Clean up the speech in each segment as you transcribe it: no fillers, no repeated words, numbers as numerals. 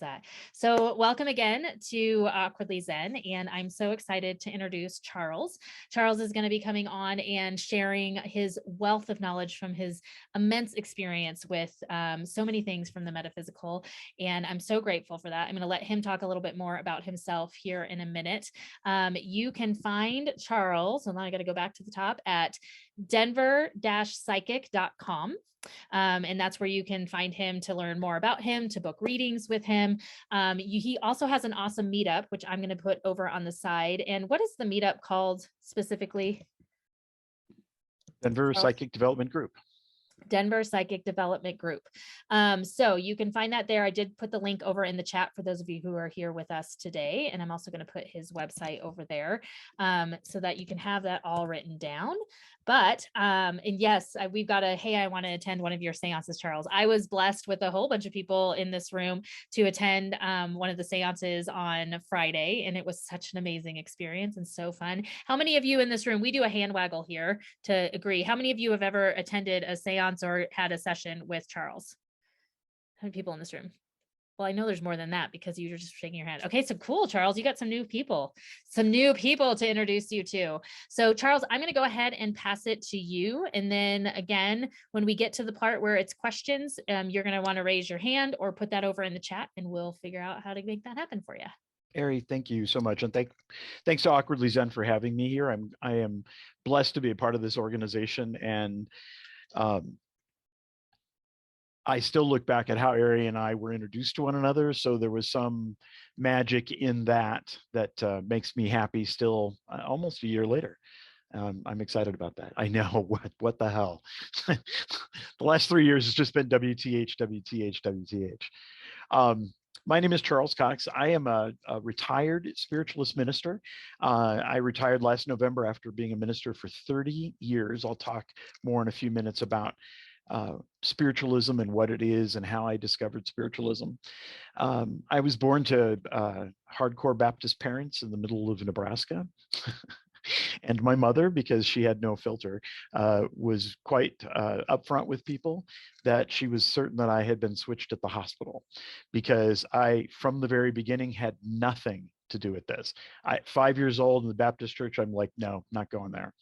that. So welcome again to Awkwardly Zen, and I'm so excited to introduce Charles. Charles is going to be coming on and sharing his wealth of knowledge from his immense experience with so many things from the metaphysical, and I'm so grateful for that. I'm going to let him talk a little bit more about himself here in a minute. You can find Charles, and then I got to go back to the top, at denver-psychic.com. And that's where you can find him to learn more about him, to book readings with him. He also has an awesome meetup, which I'm going to put over on the side. And what is the meetup called specifically? Denver Psychic Development Group. Denver Psychic Development Group. So you can find that there. I did put the link over in the chat for those of you who are here with us today. And I'm also going to put his website over there so that you can have that all written down. But, and yes, we've got a, hey, I want to attend one of your seances, Charles. I was blessed with a whole bunch of people in this room to attend one of the seances on Friday. And it was such an amazing experience and so fun. How many of you in this room, we do a hand waggle here to agree. How many of you have ever attended a seance or had a session with Charles? How many people in this room? Well, I know there's more than that because you were just shaking your hand. Okay, so cool, Charles. You got some new people to introduce you to. So Charles, I'm going to go ahead and pass it to you. And then again, when we get to the part where it's questions, you're going to want to raise your hand or put that over in the chat and we'll figure out how to make that happen for you. Ari, thank you so much. And thanks to Awkwardly Zen for having me here. I am blessed to be a part of this organization. And I still look back at how Ari and I were introduced to one another. So there was some magic in that makes me happy still almost a year later. I'm excited about that. I know what the hell. The last 3 years has just been WTH, WTH, WTH. My name is Charles Cox. I am a retired spiritualist minister. I retired last November after being a minister for 30 years. I'll talk more in a few minutes about spiritualism and what it is and how I discovered spiritualism. I was born to hardcore Baptist parents in the middle of Nebraska. And my mother, because she had no filter, was quite upfront with people that she was certain that I had been switched at the hospital because I, from the very beginning, had nothing to do with this. 5 years old in the Baptist church, I'm like, no, not going there.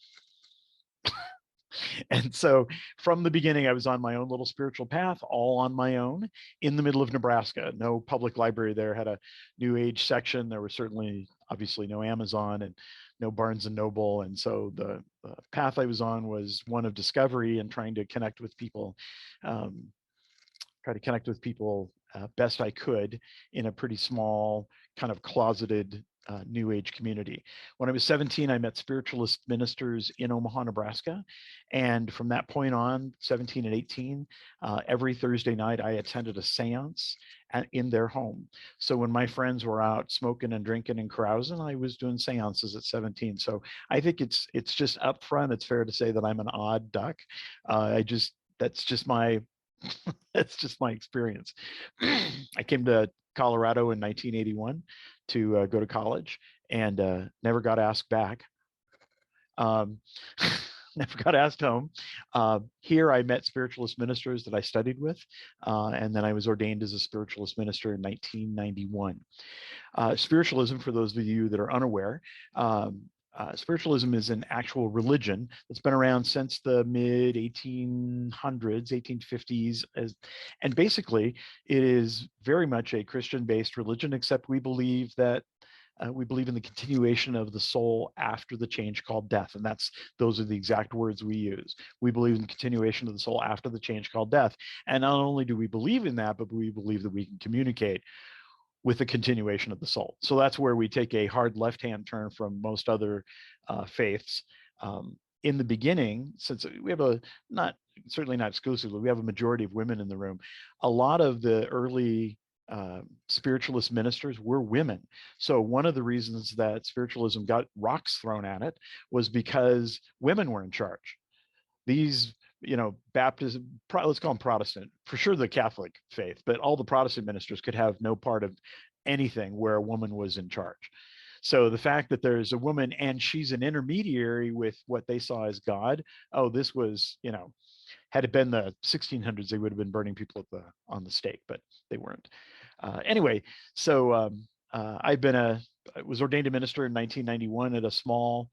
And so from the beginning, I was on my own little spiritual path, all on my own in the middle of Nebraska. No public library there, had a New Age section. There was certainly, obviously, no Amazon and no Barnes and Noble. And so the path I was on was one of discovery and trying to connect with people, best I could in a pretty small, kind of closeted New Age community. When I was 17, I met spiritualist ministers in Omaha, Nebraska. And from that point on, 17 and 18, every Thursday night, I attended a seance in their home. So when my friends were out smoking and drinking and carousing, I was doing seances at 17. So I think it's just upfront. It's fair to say that I'm an odd duck. That's just my that's just my experience. I came to Colorado in 1981 to go to college and never got asked back. Never got asked home. Here I met spiritualist ministers that I studied with, and then I was ordained as a spiritualist minister in 1991. Spiritualism, for those of you that are unaware, spiritualism is an actual religion that's been around since the mid 1800s, 1850s, and basically it is very much a Christian-based religion, except we believe that we believe in the continuation of the soul after the change called death. And those are the exact words we use. We believe in the continuation of the soul after the change called death. And not only do we believe in that, but we believe that we can communicate with the continuation of the soul. So that's where we take a hard left-hand turn from most other faiths. In the beginning, since we have certainly not exclusively, we have a majority of women in the room. A lot of the early spiritualist ministers were women. So one of the reasons that spiritualism got rocks thrown at it was because women were in charge. These, Baptist, let's call them Protestant, for sure the Catholic faith, but all the Protestant ministers could have no part of anything where a woman was in charge. So the fact that there's a woman and she's an intermediary with what they saw as God, this was, had it been the 1600s, they would have been burning people on the stake, but they weren't. Anyway, so I was ordained a minister in 1991 at a small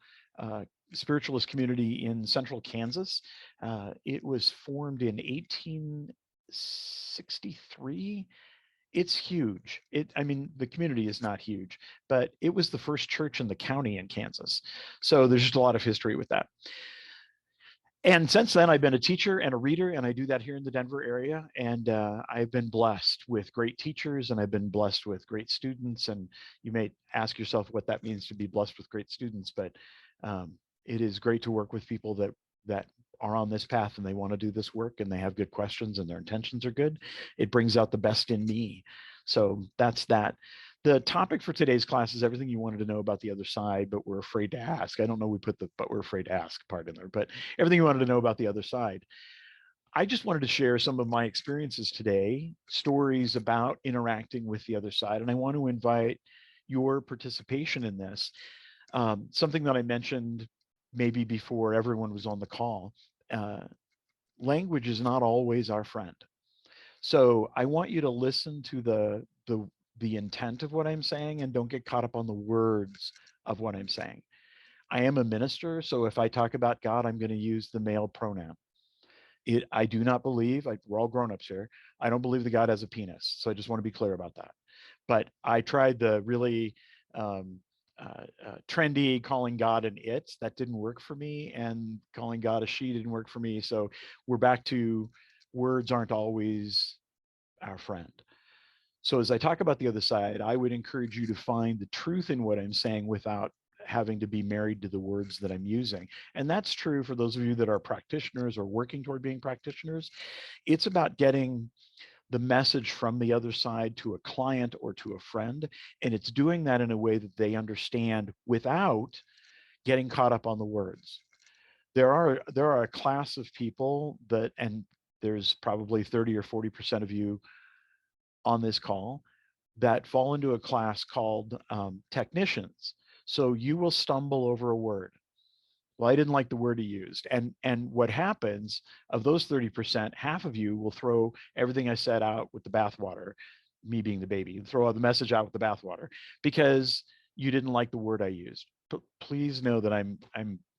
spiritualist community in central Kansas. It was formed in 1863. It's huge. I mean, the community is not huge, but it was the first church in the county in Kansas. So there's just a lot of history with that. And since then, I've been a teacher and a reader, and I do that here in the Denver area. And I've been blessed with great teachers, and I've been blessed with great students. And you may ask yourself what that means to be blessed with great students, but it is great to work with people that are on this path and they want to do this work and they have good questions and their intentions are good. It brings out the best in me. So that's that. The topic for today's class is everything you wanted to know about the other side, but we're afraid to ask. I don't know we put the but we're afraid to ask part in there, but everything you wanted to know about the other side. I just wanted to share some of my experiences today, stories about interacting with the other side, and I want to invite your participation in this. Something that I mentioned maybe before everyone was on the call, language is not always our friend. So I want you to listen to the intent of what I'm saying and don't get caught up on the words of what I'm saying. I am a minister, so if I talk about God, I'm going to use the male pronoun. I do not believe, we're all grown-ups here, I don't believe that God has a penis. So I just want to be clear about that. But I tried the really trendy calling God an it. That didn't work for me. And calling God a she didn't work for me. So we're back to words aren't always our friend. So as I talk about the other side, I would encourage you to find the truth in what I'm saying without having to be married to the words that I'm using. And that's true for those of you that are practitioners or working toward being practitioners. It's about getting the message from the other side to a client or to a friend. And it's doing that in a way that they understand without getting caught up on the words. There are a class of people that, and there's probably 30 or 40% of you on this call that fall into a class called technicians. So you will stumble over a word. Well, I didn't like the word he used. And what happens, of those 30%, half of you will throw everything I said out with the bathwater, me being the baby, throw the message out with the bathwater because you didn't like the word I used. But please know that I'm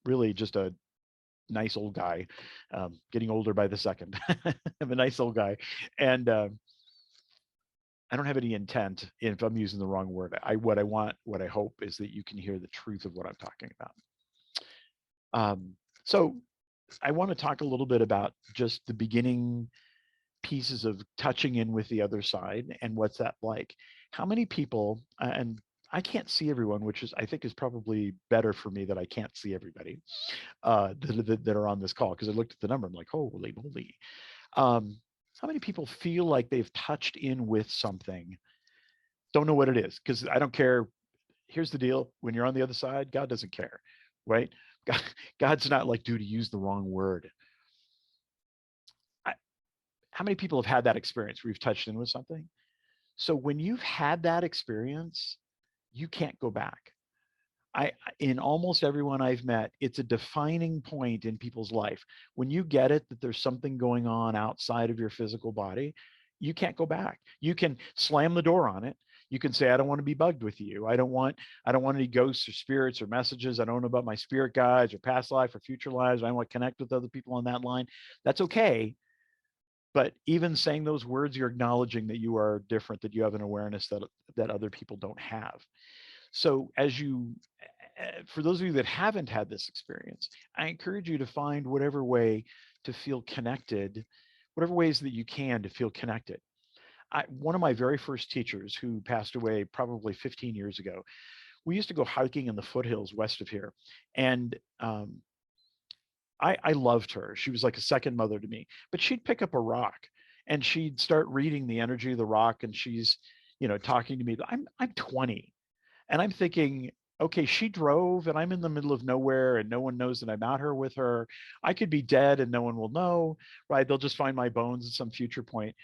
really just a nice old guy, getting older by the second. I'm a nice old guy. And I don't have any intent if I'm using the wrong word. What I hope is that you can hear the truth of what I'm talking about. So I want to talk a little bit about just the beginning pieces of touching in with the other side and what's that like. How many people, and I can't see everyone, which I think is probably better for me that I can't see everybody that are on this call, because I looked at the number, I'm like, holy moly. How many people feel like they've touched in with something, don't know what it is? Because I don't care. Here's the deal. When you're on the other side, God doesn't care, right? God's not like, dude, you used the wrong word. How many people have had that experience where you've touched in with something? So when you've had that experience, you can't go back. In almost everyone I've met, it's a defining point in people's life. When you get it, that there's something going on outside of your physical body, you can't go back. You can slam the door on it. You can say, I don't want to be bugged with you. I don't want any ghosts or spirits or messages. I don't know about my spirit guides or past life or future lives. I want to connect with other people on that line. That's okay. But even saying those words, you're acknowledging that you are different, that you have an awareness that other people don't have. So for those of you that haven't had this experience, I encourage you to find whatever way to feel connected, whatever ways that you can to feel connected. One of my very first teachers, who passed away probably 15 years ago, we used to go hiking in the foothills west of here. And I loved her. She was like a second mother to me. But she'd pick up a rock and she'd start reading the energy of the rock, and she's, talking to me. I'm 20. And I'm thinking, okay, she drove and I'm in the middle of nowhere and no one knows that I'm out here with her. I could be dead and no one will know, right? They'll just find my bones at some future point.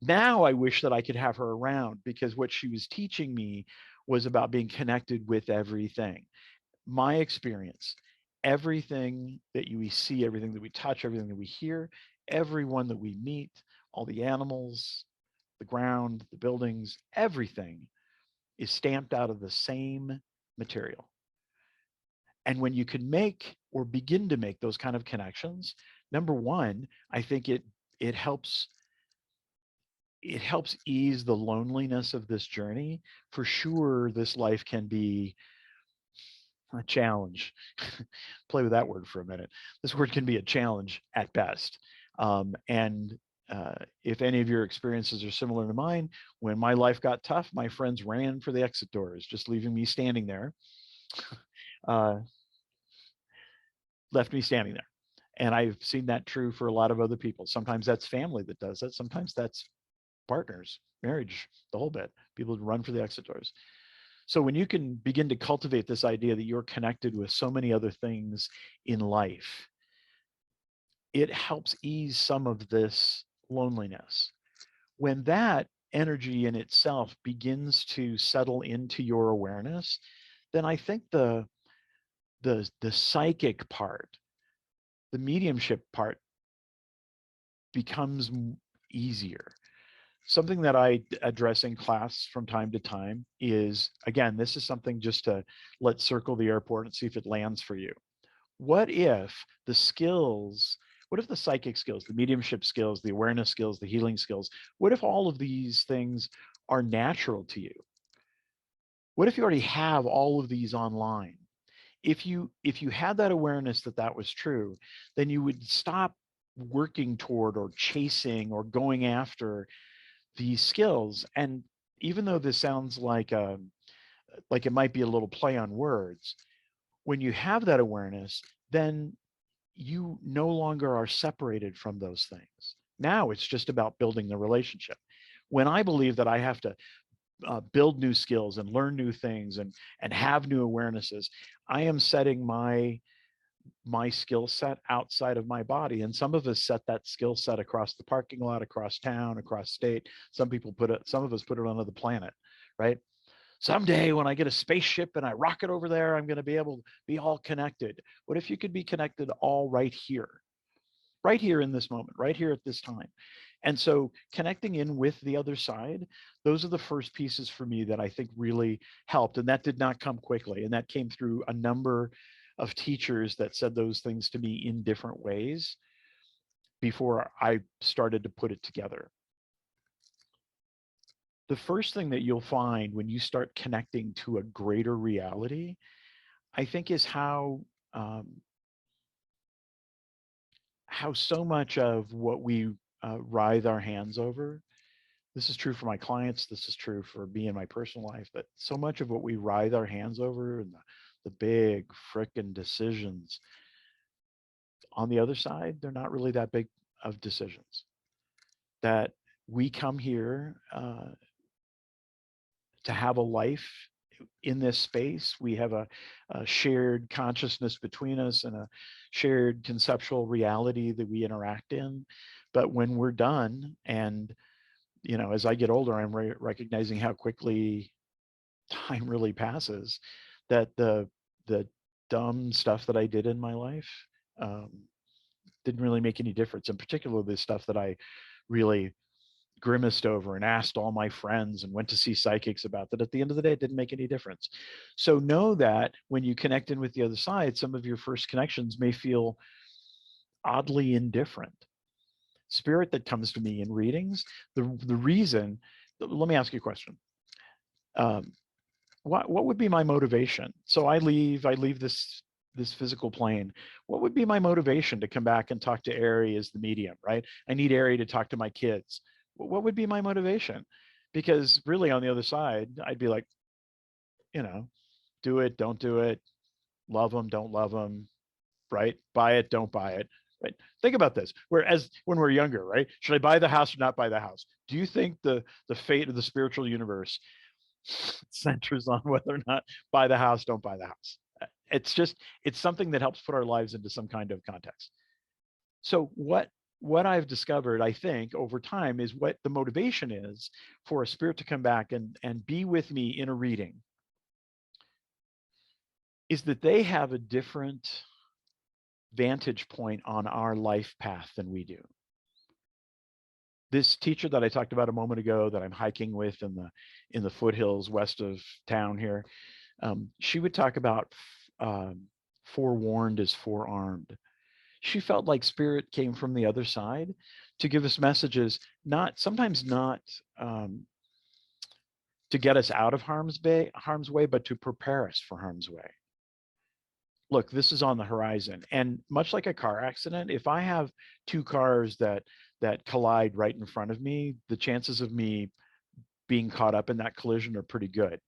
Now I wish that I could have her around, because what she was teaching me was about being connected with everything. My experience, everything that we see, everything that we touch, everything that we hear, everyone that we meet, all the animals, the ground, the buildings, everything is stamped out of the same material. And when you can make or begin to make those kind of connections, number one, I think it helps ease the loneliness of this journey. For sure, this life can be a challenge. Play with that word for a minute. This word can be a challenge at best. And if any of your experiences are similar to mine, when my life got tough, my friends ran for the exit doors, just leaving me standing there. Left me standing there. And I've seen that true for a lot of other people. Sometimes that's family that does that. Sometimes that's partners, marriage, the whole bit. People run for the exit doors. So when you can begin to cultivate this idea that you're connected with so many other things in life, it helps ease some of this loneliness. When that energy in itself begins to settle into your awareness, then I think the psychic part, the mediumship part becomes easier. Something that I address in class from time to time is, again, this is something just to let's circle the airport and see if it lands for you. What if the skills, what if the psychic skills, the mediumship skills, the awareness skills, the healing skills, what if all of these things are natural to you? What if you already have all of these online? If you had that awareness that that was true, then you would stop working toward or chasing or going after these skills. And even though this sounds like it might be a little play on words, when you have that awareness, then you no longer are separated from those things. Now it's just about building the relationship. When I believe that I have to build new skills and learn new things and have new awarenesses, I am setting my skill set outside of my body. And some of us set that skill set across the parking lot, across town, across state. Some of us put it on another planet, right? Someday when I get a spaceship and I rocket over there, I'm going to be able to be all connected. What if you could be connected all right here in this moment, right here at this time? And so connecting in with the other side, those are the first pieces for me that I think really helped. And that did not come quickly. And that came through a number of teachers that said those things to me in different ways before I started to put it together. The first thing that you'll find when you start connecting to a greater reality, I think, is how so much of what we writhe our hands over. This is true for my clients. This is true for me in my personal life. But so much of what we writhe our hands over and the big frickin' decisions, on the other side, they're not really that big of decisions. That we come here to have a life in this space. We have a shared consciousness between us and a shared conceptual reality that we interact in. But when we're done, and as I get older, I'm recognizing how quickly time really passes, that the dumb stuff that I did in my life didn't really make any difference. In particular, the stuff that I really grimaced over and asked all my friends and went to see psychics about, that at the end of the day, it didn't make any difference. So know that when you connect in with the other side, some of your first connections may feel oddly indifferent. Spirit that comes to me in readings, the reason, let me ask you a question. What would be my motivation? So I leave this physical plane. What would be my motivation to come back and talk to Ari as the medium, right? I need Ari to talk to my kids. What would be my motivation? Because really on the other side, I'd be like, do it, don't do it, love them, don't love them, right? Buy it, don't buy it, right? Think about this. Whereas when we're younger, right? Should I buy the house or not buy the house? Do you think the fate of the spiritual universe centers on whether or not buy the house, don't buy the house? It's something that helps put our lives into some kind of context. So what I've discovered, I think, over time, is what the motivation is for a spirit to come back and be with me in a reading is that they have a different vantage point on our life path than we do. This teacher that I talked about a moment ago that I'm hiking with in the foothills west of town here, she would talk about forewarned is forearmed. She felt like spirit came from the other side to give us messages, sometimes not to get us out of harm's way, but to prepare us for harm's way. Look, this is on the horizon. And much like a car accident, if I have two cars that collide right in front of me, the chances of me being caught up in that collision are pretty good.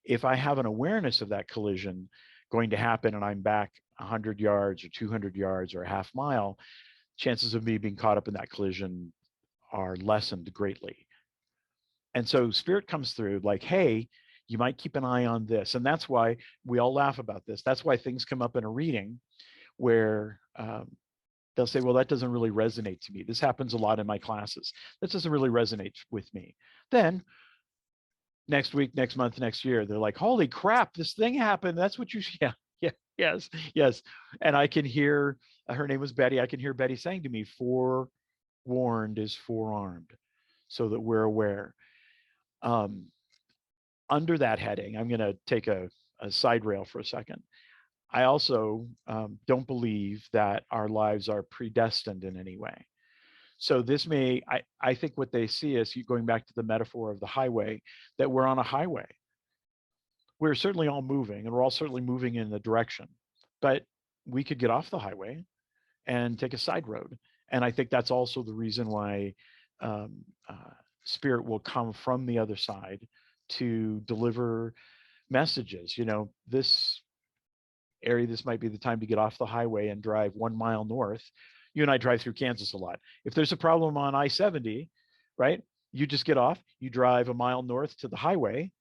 If I have an awareness of that collision going to happen and I'm back 100 yards or 200 yards or a half mile, chances of me being caught up in that collision are lessened greatly. And so spirit comes through like, hey, you might keep an eye on this. And that's why we all laugh about this. That's why things come up in a reading where they'll say, well, that doesn't really resonate to me. This happens a lot in my classes. This doesn't really resonate with me. Then next week, next month, next year, they're like, holy crap, this thing happened. That's what you, yes. And I can hear, her name was Betty. I can hear Betty saying to me, forewarned is forearmed, so that we're aware. Under that heading, I'm going to take a side rail for a second. I also don't believe that our lives are predestined in any way. So this I think what they see is, going back to the metaphor of the highway, that we're on a highway. We're certainly all moving, and we're all certainly moving in the direction, but we could get off the highway and take a side road. And I think that's also the reason why spirit will come from the other side to deliver messages. This area, this might be the time to get off the highway and drive 1 mile north. You and I drive through Kansas a lot. If there's a problem on I-70, right, you just get off, you drive 1 mile north to the highway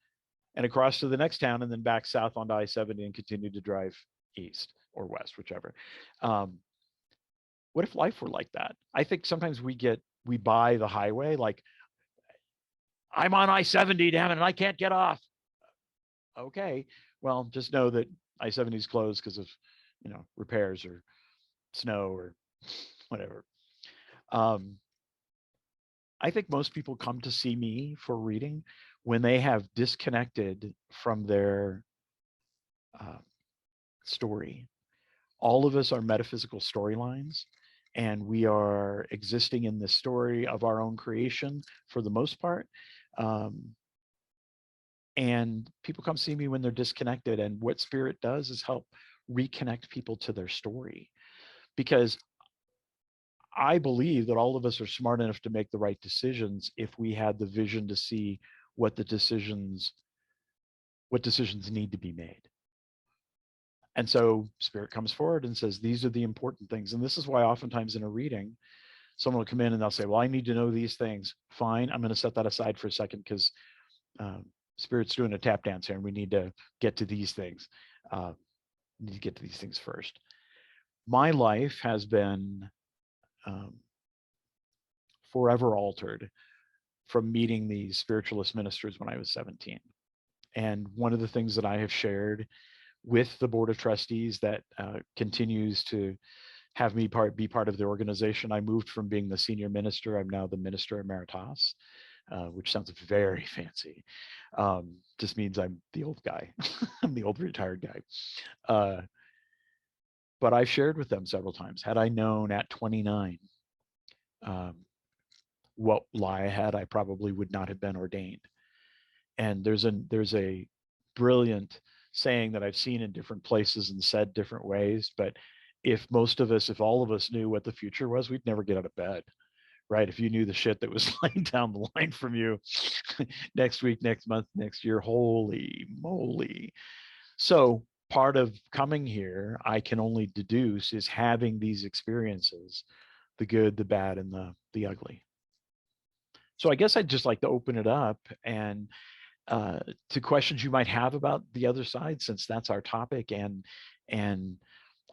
and across to the next town, and then back south onto I-70 and continue to drive east or west, whichever. What if life were like that? I think sometimes we buy the highway like, I'm on I-70, damn it, and I can't get off. Okay, well, just know that I-70 is closed because of, repairs or snow or whatever. I think most people come to see me for reading when they have disconnected from their story. All of us are metaphysical storylines, and we are existing in this story of our own creation for the most part. And people come see me when they're disconnected, and what spirit does is help reconnect people to their story, because I believe that all of us are smart enough to make the right decisions if we had the vision to see what decisions need to be made. And so spirit comes forward and says, these are the important things. And this is why oftentimes in a reading, someone will come in and they'll say, well, I need to know these things. Fine, I'm going to set that aside for a second, because spirit's doing a tap dance here and we need to get to these things. Need to get to these things first. My life has been forever altered from meeting these spiritualist ministers when I was 17. And one of the things that I have shared with the board of trustees that continues to have me be part of the organization, I moved from being the senior minister. I'm now the minister of Maritas, which sounds very fancy. Just means I'm the old guy. I'm the old retired guy. But I've shared with them several times, had I known at 29 what lie ahead, I probably would not have been ordained. And there's a brilliant saying that I've seen in different places and said different ways, but if all of us knew what the future was, we'd never get out of bed, right? If you knew the shit that was lying down the line from you next week, next month, next year, holy moly. So part of coming here, I can only deduce, is having these experiences, the good, the bad, and the ugly. So I guess I'd just like to open it up and to questions you might have about the other side, since that's our topic, and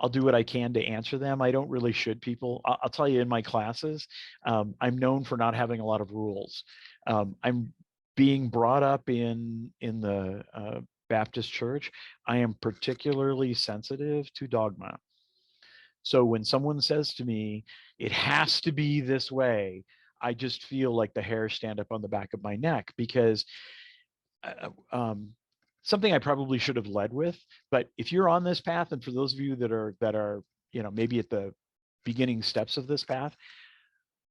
I'll do what I can to answer them. I don't really should people. I'll tell you, in my classes, I'm known for not having a lot of rules. I'm being brought up in the Baptist church. I am particularly sensitive to dogma. So when someone says to me, it has to be this way, I just feel like the hair stand up on the back of my neck, because something I probably should have led with, but if you're on this path, and for those of you that are, maybe at the beginning steps of this path,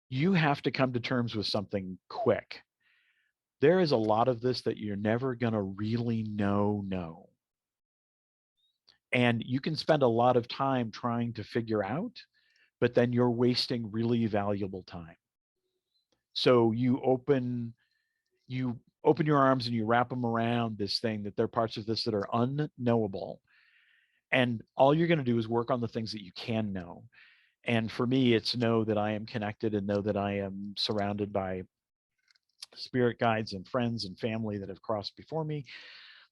you have to come to terms with something quick. There is a lot of this that you're never going to really know. And you can spend a lot of time trying to figure out, but then you're wasting really valuable time. So you open your arms and you wrap them around this thing, that there are parts of this that are unknowable. And all you're going to do is work on the things that you can know. And for me, it's know that I am connected, and know that I am surrounded by spirit guides and friends and family that have crossed before me,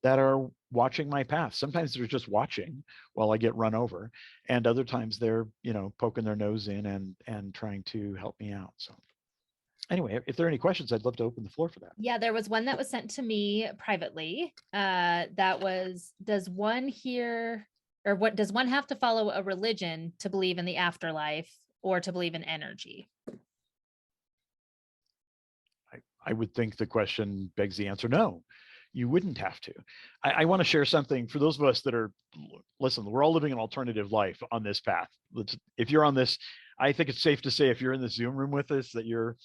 that are watching my path. Sometimes they're just watching while I get run over, and other times they're, poking their nose in and trying to help me out. So anyway, if there are any questions, I'd love to open the floor for that. Yeah, there was one that was sent to me privately. That was, does one have to follow a religion to believe in the afterlife, or to believe in energy? I would think the question begs the answer, no, you wouldn't have to. I want to share something for those of us that are, listen, we're all living an alternative life on this path. If you're on this, I think it's safe to say, if you're in the Zoom room with us, that you're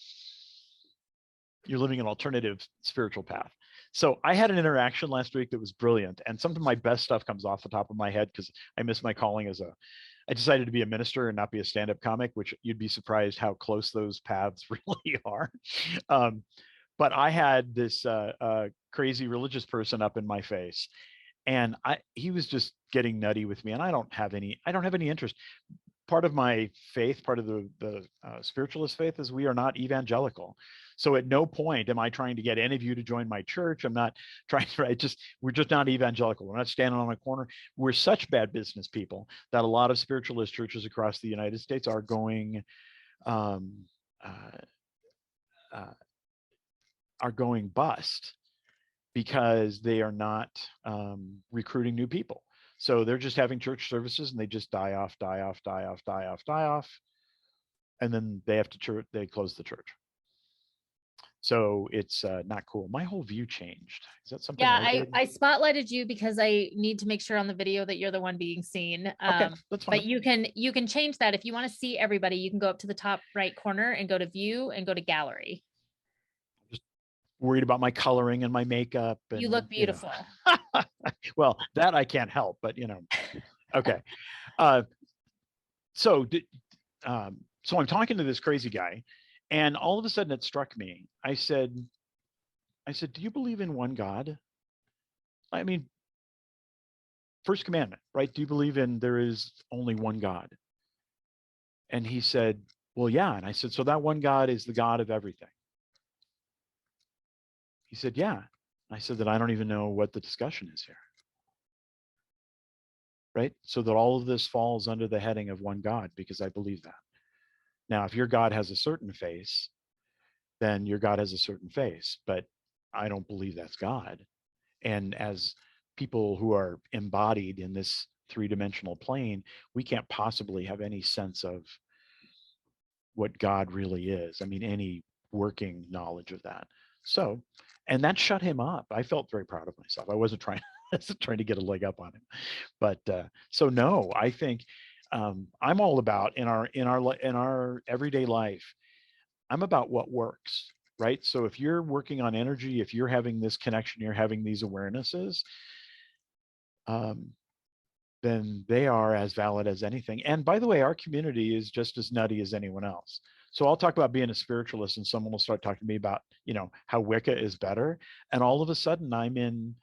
living an alternative spiritual path. So I had an interaction last week that was brilliant, and some of my best stuff comes off the top of my head, because I miss my calling I decided to be a minister and not be a stand-up comic, which you'd be surprised how close those paths really are. But I had this crazy religious person up in my face, and he was just getting nutty with me, and I don't have any interest. Part of my faith, part of the spiritualist faith, is we are not evangelical. So at no point am I trying to get any of you to join my church. I'm not trying to, we're just not evangelical. We're not standing on a corner. We're such bad business people that a lot of spiritualist churches across the United States are going bust, because they are not recruiting new people. So they're just having church services, and they just die off. And then they close the church. So it's not cool. My whole view changed. Is that something? Yeah, I spotlighted you because I need to make sure on the video that you're the one being seen. Okay, that's fine. But you can change that. If you want to see everybody, you can go up to the top right corner and go to view and go to gallery. Just worried about my coloring and my makeup. And, you look beautiful. Well, that I can't help, but okay. So I'm talking to this crazy guy, and all of a sudden it struck me. I said, do you believe in one God? I mean, first commandment, right? Do you believe in there is only one God? And he said, well, yeah. And I said, so that one God is the God of everything? He said, yeah. I said, that I don't even know what the discussion is here. Right? So that all of this falls under the heading of one God, because I believe that. Now, if your God has a certain face, then your God has a certain face, but I don't believe that's God. And as people who are embodied in this three-dimensional plane, we can't possibly have any sense of what God really is. I mean, any working knowledge of that. So, and that shut him up. I felt very proud of myself. I wasn't trying to get a leg up on him. But so no, I think I'm all about in our everyday life, I'm about what works, right? So if you're working on energy, if you're having this connection, you're having these awarenesses, then they are as valid as anything. And by the way, our community is just as nutty as anyone else. So I'll talk about being a spiritualist, and someone will start talking to me about, how Wicca is better. And all of a sudden I'm in,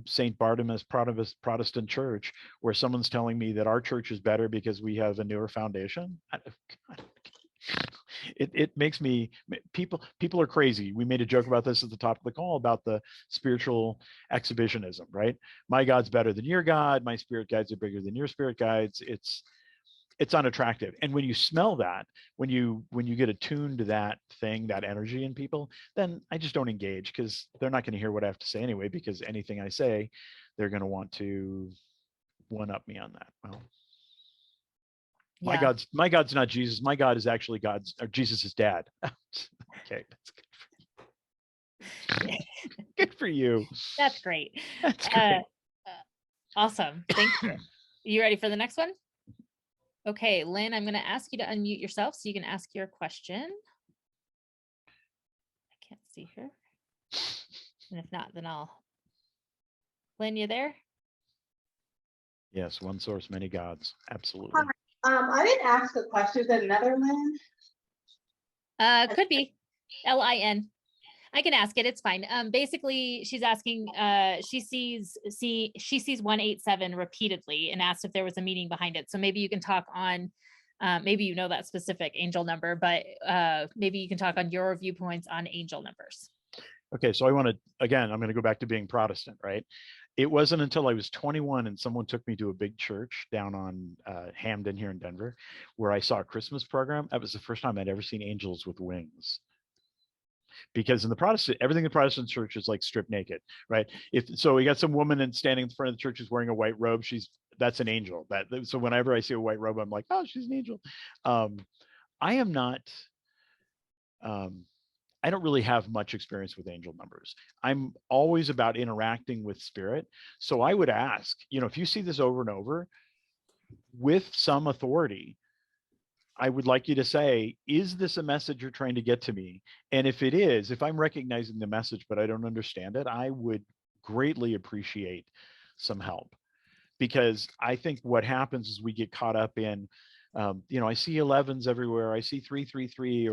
St. Barnabas Protestant church, where someone's telling me that our church is better because we have a newer foundation. It makes me, people are crazy. We made a joke about this at the top of the call about the spiritual exhibitionism, right? My God's better than your God. My spirit guides are bigger than your spirit guides. It's unattractive. And when you smell that, when you get attuned to that thing, that energy in people, then I just don't engage, because they're not going to hear what I have to say anyway, because anything I say, they're going to want to one-up me on that. Well, my God's not Jesus. My God is actually Jesus' dad. Okay, that's good. Good for you. That's great. That's great. Awesome. Thank you. You ready for the next one? Okay, Lynn, I'm going to ask you to unmute yourself so you can ask your question. I can't see her. And if not, then Lynn, you there? Yes, one source, many gods. Absolutely. I didn't ask a question. Is that another Lynn? Could be. Lin. I can ask it. It's fine. Basically, she's asking. She sees 187 repeatedly and asked if there was a meaning behind it. So maybe you can talk on. Maybe you know that specific angel number, but maybe you can talk on your viewpoints on angel numbers. Okay, so I'm going to go back to being Protestant, right? It wasn't until I was 21 and someone took me to a big church down on Hamden here in Denver, where I saw a Christmas program. That was the first time I'd ever seen angels with wings. Because in the Protestant, everything in the Protestant church is like stripped naked, right? So we got some woman standing in front of the church who's wearing a white robe. That's an angel. So whenever I see a white robe, I'm like, oh, she's an angel. I am not. I don't really have much experience with angel numbers. I'm always about interacting with spirit. So I would ask, if you see this over and over with some authority, I would like you to say, is this a message you're trying to get to me? And if it is, if I'm recognizing the message, but I don't understand it, I would greatly appreciate some help. Because I think what happens is we get caught up in, I see 11s everywhere. I see 333,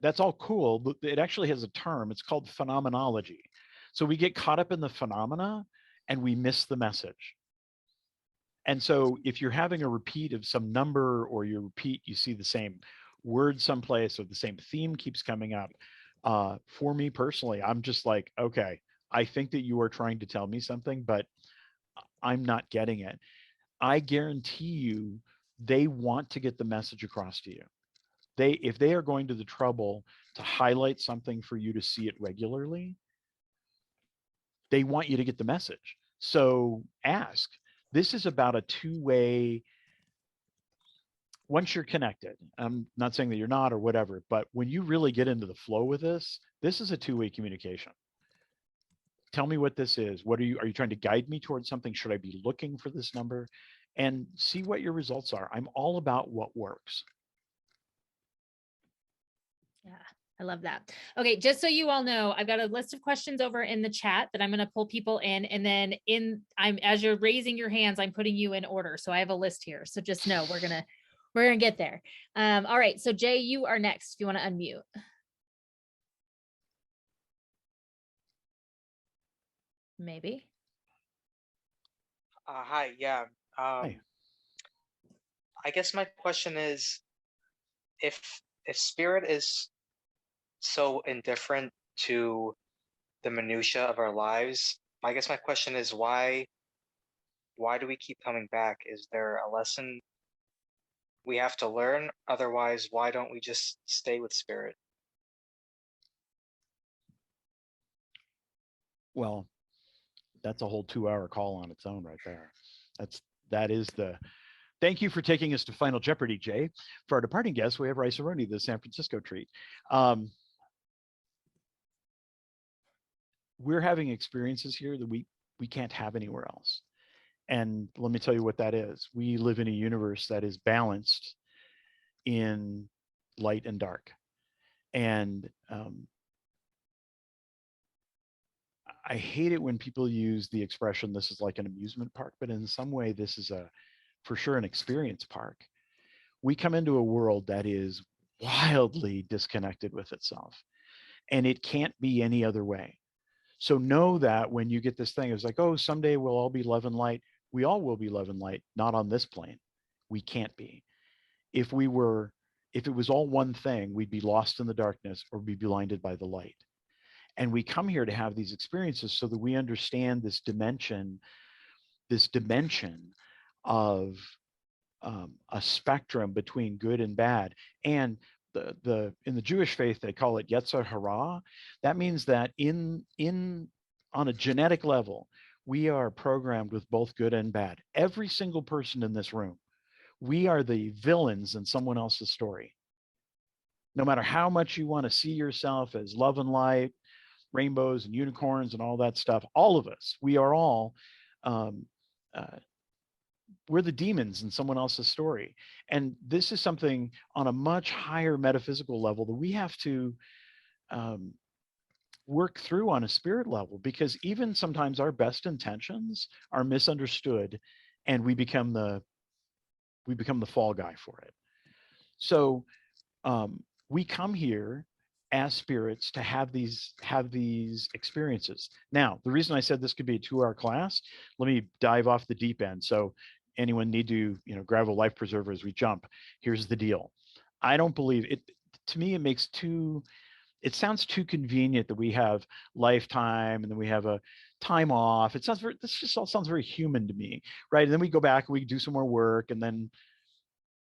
that's all cool. But it actually has a term. It's called phenomenology. So we get caught up in the phenomena and we miss the message. And so if you're having a repeat of some number, or you see the same word someplace, or the same theme keeps coming up, for me personally, I'm just like, okay, I think that you are trying to tell me something, but I'm not getting it. I guarantee you they want to get the message across to you. If they are going to the trouble to highlight something for you to see it regularly, they want you to get the message. So ask. This is about a two-way. Once you're connected, I'm not saying that you're not or whatever, but when you really get into the flow with this is a two-way communication. Tell me what this is. Are you trying to guide me towards something? Should I be looking for this number? And see what your results are. I'm all about what works. Yeah, I love that. Okay, just so you all know, I've got a list of questions over in the chat that I'm going to pull people in, and then as you're raising your hands, I'm putting you in order. So I have a list here. So just know we're gonna get there. All right. So Jay, you are next. If you want to unmute. Maybe. Hi. Yeah. Hi. I guess my question is, if spirit is so indifferent to the minutia of our lives, I guess my question is, why do we keep coming back? Is there a lesson we have to learn? Otherwise, why don't we just stay with spirit? Well, that's a whole 2-hour call on its own right there. Thank you for taking us to Final Jeopardy, Jay. For our departing guests, we have rice-a-roni, the San Francisco treat. We're having experiences here that we can't have anywhere else. And let me tell you what that is. We live in a universe that is balanced in light and dark. And I hate it when people use the expression, this is like an amusement park, but in some way, this is for sure an experience park. We come into a world that is wildly disconnected with itself, and it can't be any other way. So know that when you get this thing, it's like, oh, someday we'll all be love and light. We all will be love and light, not on this plane. We can't be. If it was all one thing, we'd be lost in the darkness or be blinded by the light. And we come here to have these experiences so that we understand this dimension of a spectrum between good and bad. And in the Jewish faith, they call it Yetzer Hara. That means that on a genetic level, we are programmed with both good and bad. Every single person in this room, we are the villains in someone else's story. No matter how much you want to see yourself as love and light, rainbows and unicorns and all that stuff, all of us, we are all, um, uh, we're the demons in someone else's story. And this is something on a much higher metaphysical level that we have to um, work through on a spirit level, because even sometimes our best intentions are misunderstood, and we become the fall guy for it. So we come here as spirits to have these experiences. Now, the reason I said this could be a 2-hour class, let me dive off the deep end. So anyone need to, grab a life preserver as we jump. Here's the deal. I don't believe it. To me, it sounds too convenient that we have lifetime and then we have a time off. This just all sounds very human to me, right? And then we go back and we do some more work, and then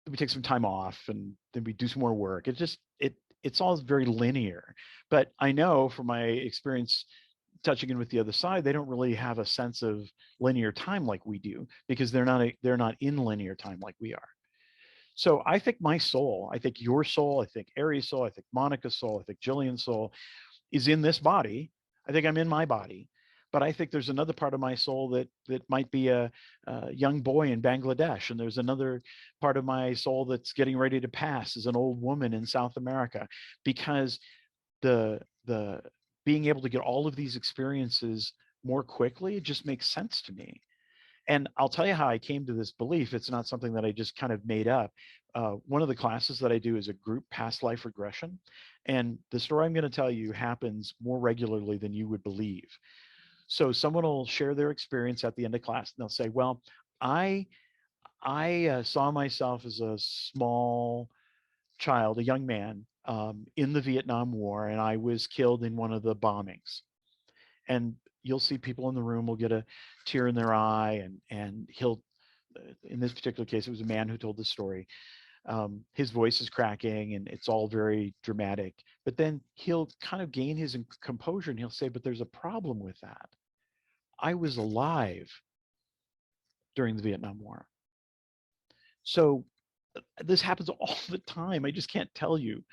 we take some time off, and then we do some more work. It's all very linear. But I know from my experience touching in with the other side, they don't really have a sense of linear time like we do, because they're not in linear time like we are. So I think my soul, I think your soul, I think Ari's soul, I think Monica's soul, I think Jillian's soul is in this body. I think I'm in my body, but I think there's another part of my soul that might be a young boy in Bangladesh, and there's another part of my soul that's getting ready to pass as an old woman in South America, because the being able to get all of these experiences more quickly, it just makes sense to me. And I'll tell you how I came to this belief. It's not something that I just kind of made up. One of the classes that I do is a group past life regression. And the story I'm going to tell you happens more regularly than you would believe. So someone will share their experience at the end of class, and they'll say, well, I saw myself as a small child, a young man, in the Vietnam War, and I was killed in one of the bombings. And you'll see people in the room will get a tear in their eye, and he'll, in this particular case, it was a man who told the story. His voice is cracking and it's all very dramatic, but then he'll kind of gain his composure, and he'll say, but there's a problem with that. I was alive during the Vietnam War. So this happens all the time. I just can't tell you.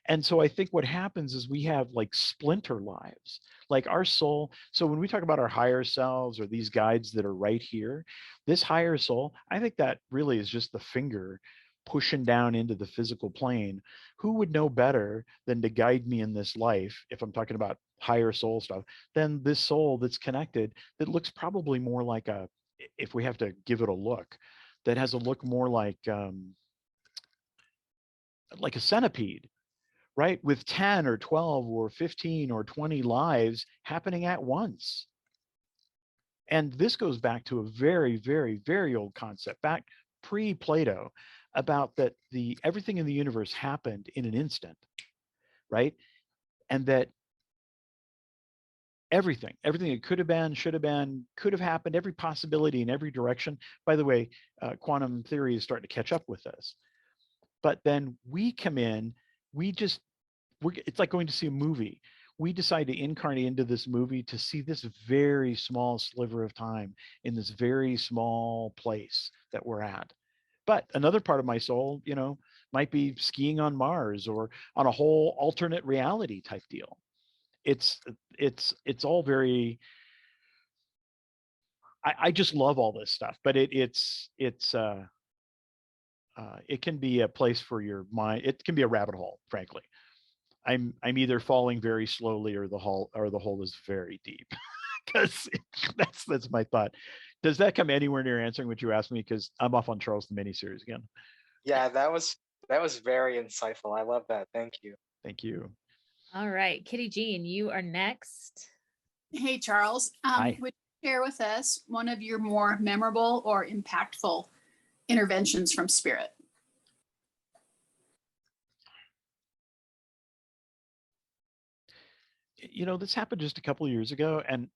And so I think what happens is we have like splinter lives, like our soul. So when we talk about our higher selves or these guides that are right here, this higher soul, I think that really is just the finger pushing down into the physical plane. Who would know better than to guide me in this life, if I'm talking about higher soul stuff, than this soul that's connected, that looks probably more like if we have to give it a look, that has a look more like a centipede, right? With 10 or 12 or 15 or 20 lives happening at once. And this goes back to a very, very, very old concept, back pre-Plato, about that everything in the universe happened in an instant, right? And that everything that could have been, should have been, could have happened, every possibility in every direction. By the way, quantum theory is starting to catch up with us. But then we come in, it's like going to see a movie. We decide to incarnate into this movie to see this very small sliver of time in this very small place that we're at. But another part of my soul, might be skiing on Mars or on a whole alternate reality type deal. It's all very, I just love all this stuff, but it can be a place for your mind. It can be a rabbit hole, frankly. I'm either falling very slowly, or the hole is very deep. Because that's my thought. Does that come anywhere near answering what you asked me? Because I'm off on Charles the miniseries again. Yeah, that was very insightful. I love that. Thank you. Thank you. All right, Kitty Jean, you are next. Hey, Charles. Hi. Would you share with us one of your more memorable or impactful interventions from spirit? This happened just a couple of years ago, and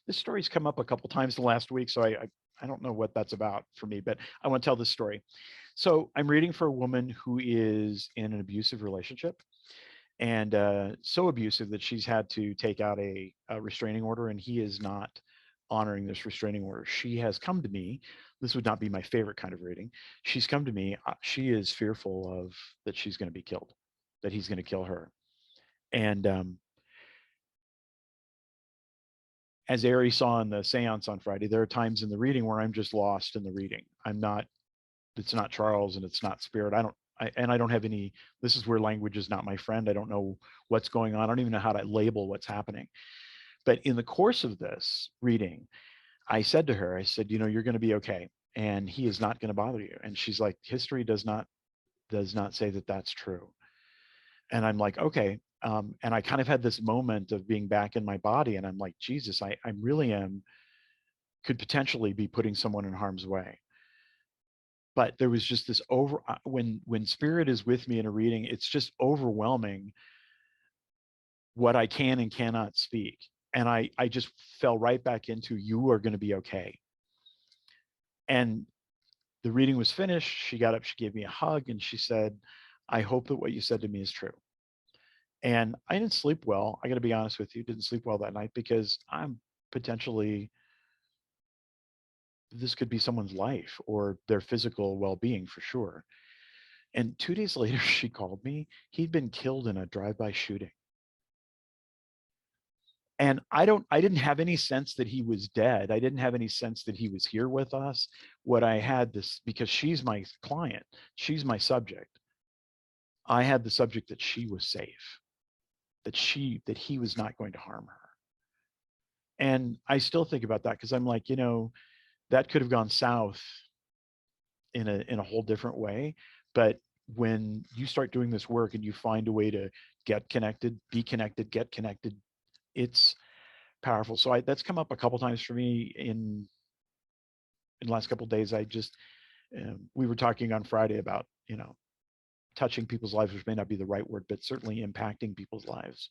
this story's come up a couple times in the last week, so I don't know what that's about for me, but I want to tell this story. So I'm reading for a woman who is in an abusive relationship, and so abusive that she's had to take out a restraining order, and he is not honoring this restraining order. She has come to me. This would not be my favorite kind of reading. She's come to me. She is fearful of that she's going to be killed. that he's going to kill her. And as Ari saw in the seance on Friday, there are times in the reading where I'm just lost in the reading. It's not Charles and it's not Spirit. I don't have any, this is where language is not my friend. I don't know what's going on. I don't even know how to label what's happening. But in the course of this reading, I said to her, I said, you're going to be okay. And he is not going to bother you. And she's like, history does not say that that's true. And I'm like, okay. And I kind of had this moment of being back in my body. And I'm like, Jesus, I really could potentially be putting someone in harm's way. But there was just this when Spirit is with me in a reading, it's just overwhelming what I can and cannot speak. And I just fell right back into, you are going to be okay. And the reading was finished. She got up, she gave me a hug, and she said, I hope that what you said to me is true. And I didn't sleep well. I got to be honest with you, didn't sleep well that night because I'm potentially, this could be someone's life or their physical well-being for sure. And 2 days later, she called me. He'd been killed in a drive-by shooting. And I didn't have any sense that he was dead. I didn't have any sense that he was here with us. What I had this, because she's my client, she's my subject. I had the subject that she was safe, that he was not going to harm her. And I still think about that because I'm like, that could have gone south in a whole different way. But when you start doing this work and you find a way to get connected, be connected, get connected, it's powerful. So that's come up a couple times for me in the last couple of days. We were talking on Friday about, touching people's lives, which may not be the right word, but certainly impacting people's lives.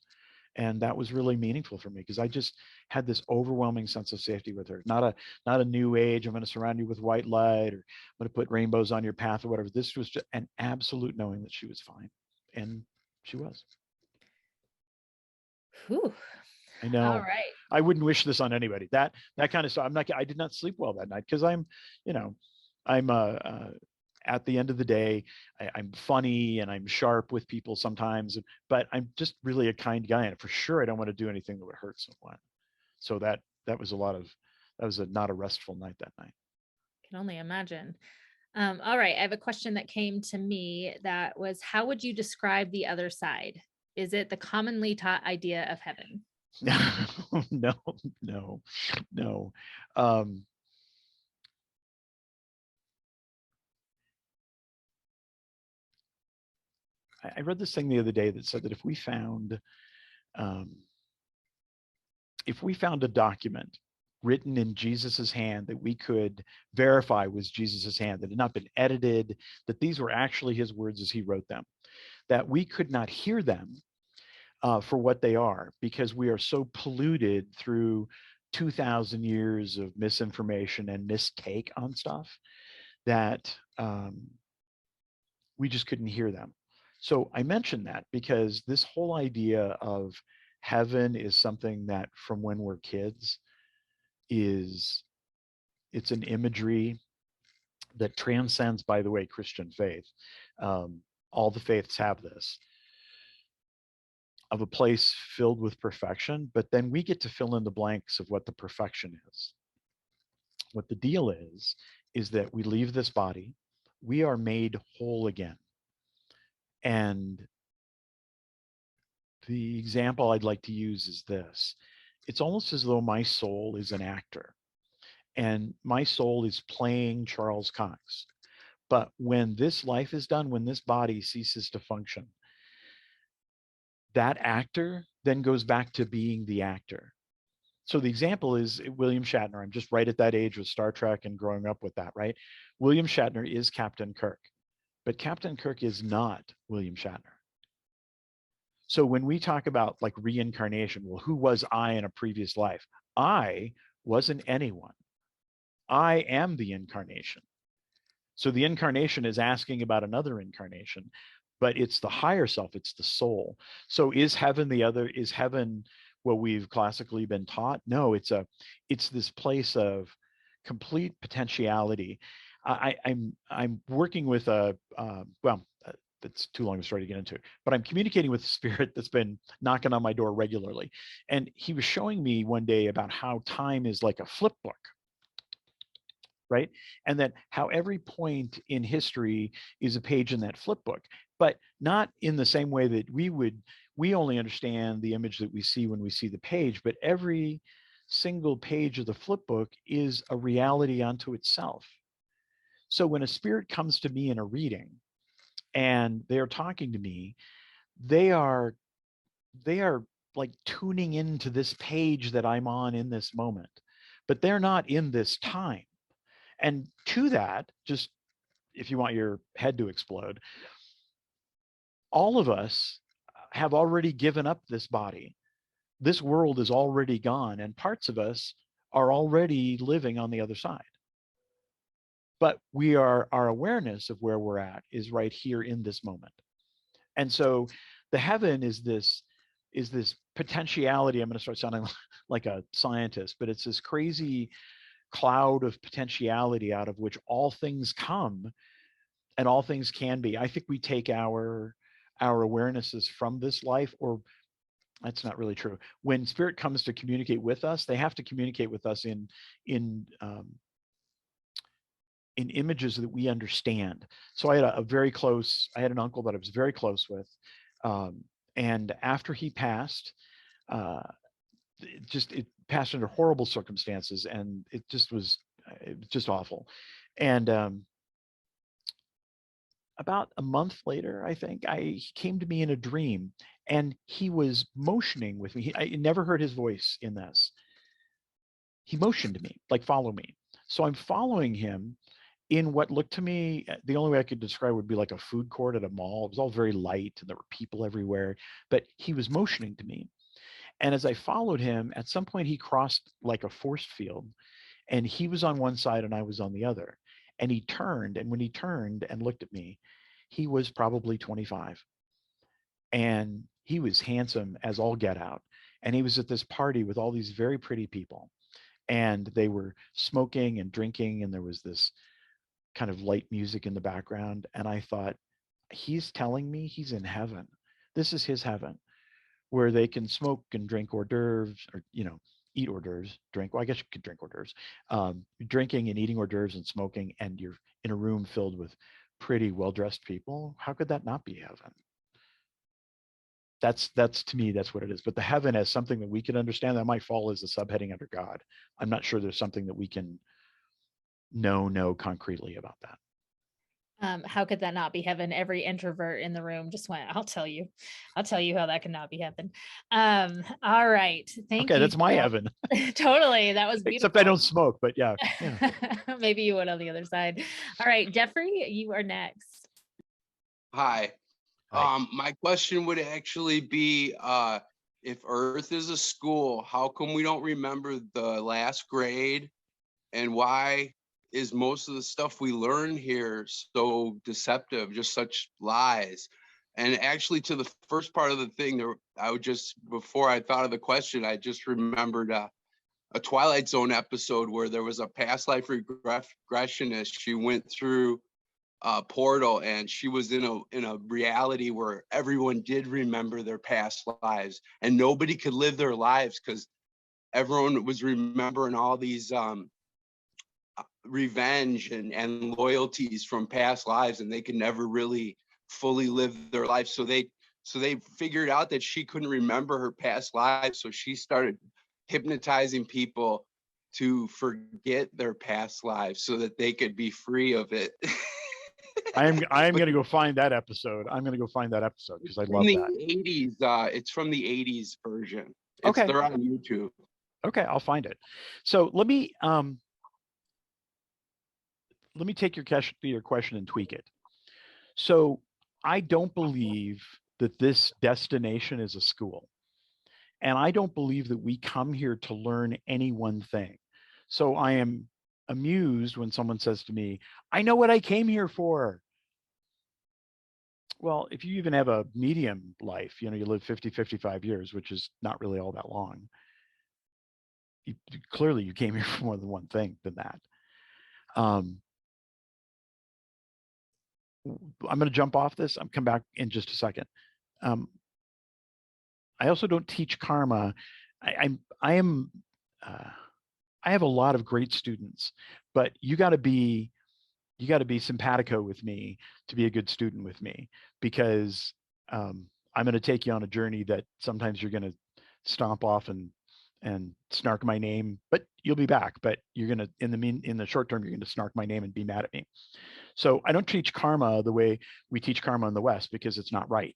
And that was really meaningful for me because I just had this overwhelming sense of safety with her. Not a new age, I'm going to surround you with white light, or I'm going to put rainbows on your path or whatever. This was just an absolute knowing that she was fine. And she was. Whew. I know. All right. I wouldn't wish this on anybody. That kind of stuff. I did not sleep well that night because I'm at the end of the day, I'm funny and I'm sharp with people sometimes, but I'm just really a kind guy. And for sure, I don't want to do anything that would hurt someone. So that was not a restful night that night. Can only imagine. All right. I have a question that came to me that was, how would you describe the other side? Is it the commonly taught idea of heaven? No. I read this thing the other day that said that if we found a document written in Jesus's hand that we could verify was Jesus's hand, that had not been edited, that these were actually his words as he wrote them, that we could not hear them for what they are because we are so polluted through 2,000 years of misinformation and mistake on stuff that we just couldn't hear them. So I mentioned that because this whole idea of heaven is something that from when we're kids it's an imagery that transcends, by the way, Christian faith. All the faiths have this, of a place filled with perfection, but then we get to fill in the blanks of what the perfection is. What the deal is that we leave this body, we are made whole again. And the example I'd like to use is this. It's almost as though my soul is an actor and my soul is playing Charles Cox. But when this life is done, when this body ceases to function, that actor then goes back to being the actor. So the example is William Shatner. I'm just right at that age with Star Trek and growing up with that, right? William Shatner is Captain Kirk, but Captain Kirk is not William Shatner. So when we talk about like reincarnation, well, who was I in a previous life? I wasn't anyone. I am the incarnation. So the incarnation is asking about another incarnation, but it's the higher self, it's the soul. So is heaven what we've classically been taught? No, it's this place of complete potentiality. I'm working with that's too long a story to get into, but I'm communicating with the spirit that's been knocking on my door regularly. And he was showing me one day about how time is like a flip book, right? And that how every point in history is a page in that flip book, but not in the same way that we only understand the image that we see when we see the page, but every single page of the flip book is a reality unto itself. So when a spirit comes to me in a reading and they're talking to me, they are like tuning into this page that I'm on in this moment, but they're not in this time. And to that, just if you want your head to explode, all of us have already given up this body. This world is already gone, and parts of us are already living on the other side. But our awareness of where we're at is right here in this moment. And so the heaven is this potentiality. I'm going to start sounding like a scientist, but it's this crazy cloud of potentiality out of which all things come and all things can be. I think we take our awarenesses from this life, or that's not really true. When spirit comes to communicate with us, they have to communicate with us in images that we understand. So I had I had an uncle that I was very close with. And after he passed, it passed under horrible circumstances, and it was just awful. And about a month later, I think, he came to me in a dream, and he was motioning with me. I never heard his voice in this. He motioned to me, like, follow me. So I'm following him in what looked to me, the only way I could describe would be like a food court at a mall. It was all very light and there were people everywhere, but he was motioning to me. And as I followed him, at some point he crossed like a force field, and he was on one side and I was on the other. And he turned, and when he turned and looked at me, he was probably 25. And he was handsome as all get out. And he was at this party with all these very pretty people. And they were smoking and drinking, and there was this kind of light music in the background. And I thought, he's telling me he's in heaven. This is his heaven, where they can smoke and drink hors d'oeuvres, or, eat hors d'oeuvres, drink. Well, I guess you could drink hors d'oeuvres. Drinking and eating hors d'oeuvres and smoking, and you're in a room filled with pretty, well-dressed people. How could that not be heaven? That's to me, that's what it is. But the heaven as something that we can understand, that might fall as a subheading under God. I'm not sure there's something that we can know concretely about that. How could that not be heaven? Every introvert in the room just went, I'll tell you how that could not be heaven. All right. Thank you. Okay, that's my heaven. Totally. That was beautiful. Except I don't smoke, but yeah. Maybe you would on the other side. All right, Jeffrey, you are next. Hi. My question would actually be, if Earth is a school, how come we don't remember the last grade? And why is most of the stuff we learn here so deceptive, just such lies? And actually, to the first part of the thing, before I thought of the question, I just remembered a Twilight Zone episode where there was a past life regressionist. She went through a portal, and she was in a reality where everyone did remember their past lives, and nobody could live their lives because everyone was remembering all these revenge and loyalties from past lives, and they could never really fully live their life. So they figured out that she couldn't remember her past lives, so she started hypnotizing people to forget their past lives so that they could be free of it. I'm going to go find that episode. I'm going to go find that episode because I love that. 80s, it's from the 80s version. Okay. They're on YouTube. Okay, I'll find it. So let me take your question and tweak it. So I don't believe that this destination is a school. And I don't believe that we come here to learn any one thing. So I am amused when someone says to me, I know what I came here for. Well, if you even have a medium life, you live 50, 55 years, which is not really all that long. Clearly you came here for more than one thing than that. I'm going to jump off this. I'm come back in just a second. I also don't teach karma. I have a lot of great students, but you got to be simpatico with me to be a good student with me, because I'm going to take you on a journey that sometimes you're going to stomp off and snark my name, but you'll be back. But you're going to, in the short term, you're going to snark my name and be mad at me. So I don't teach karma the way we teach karma in the West, because it's not right.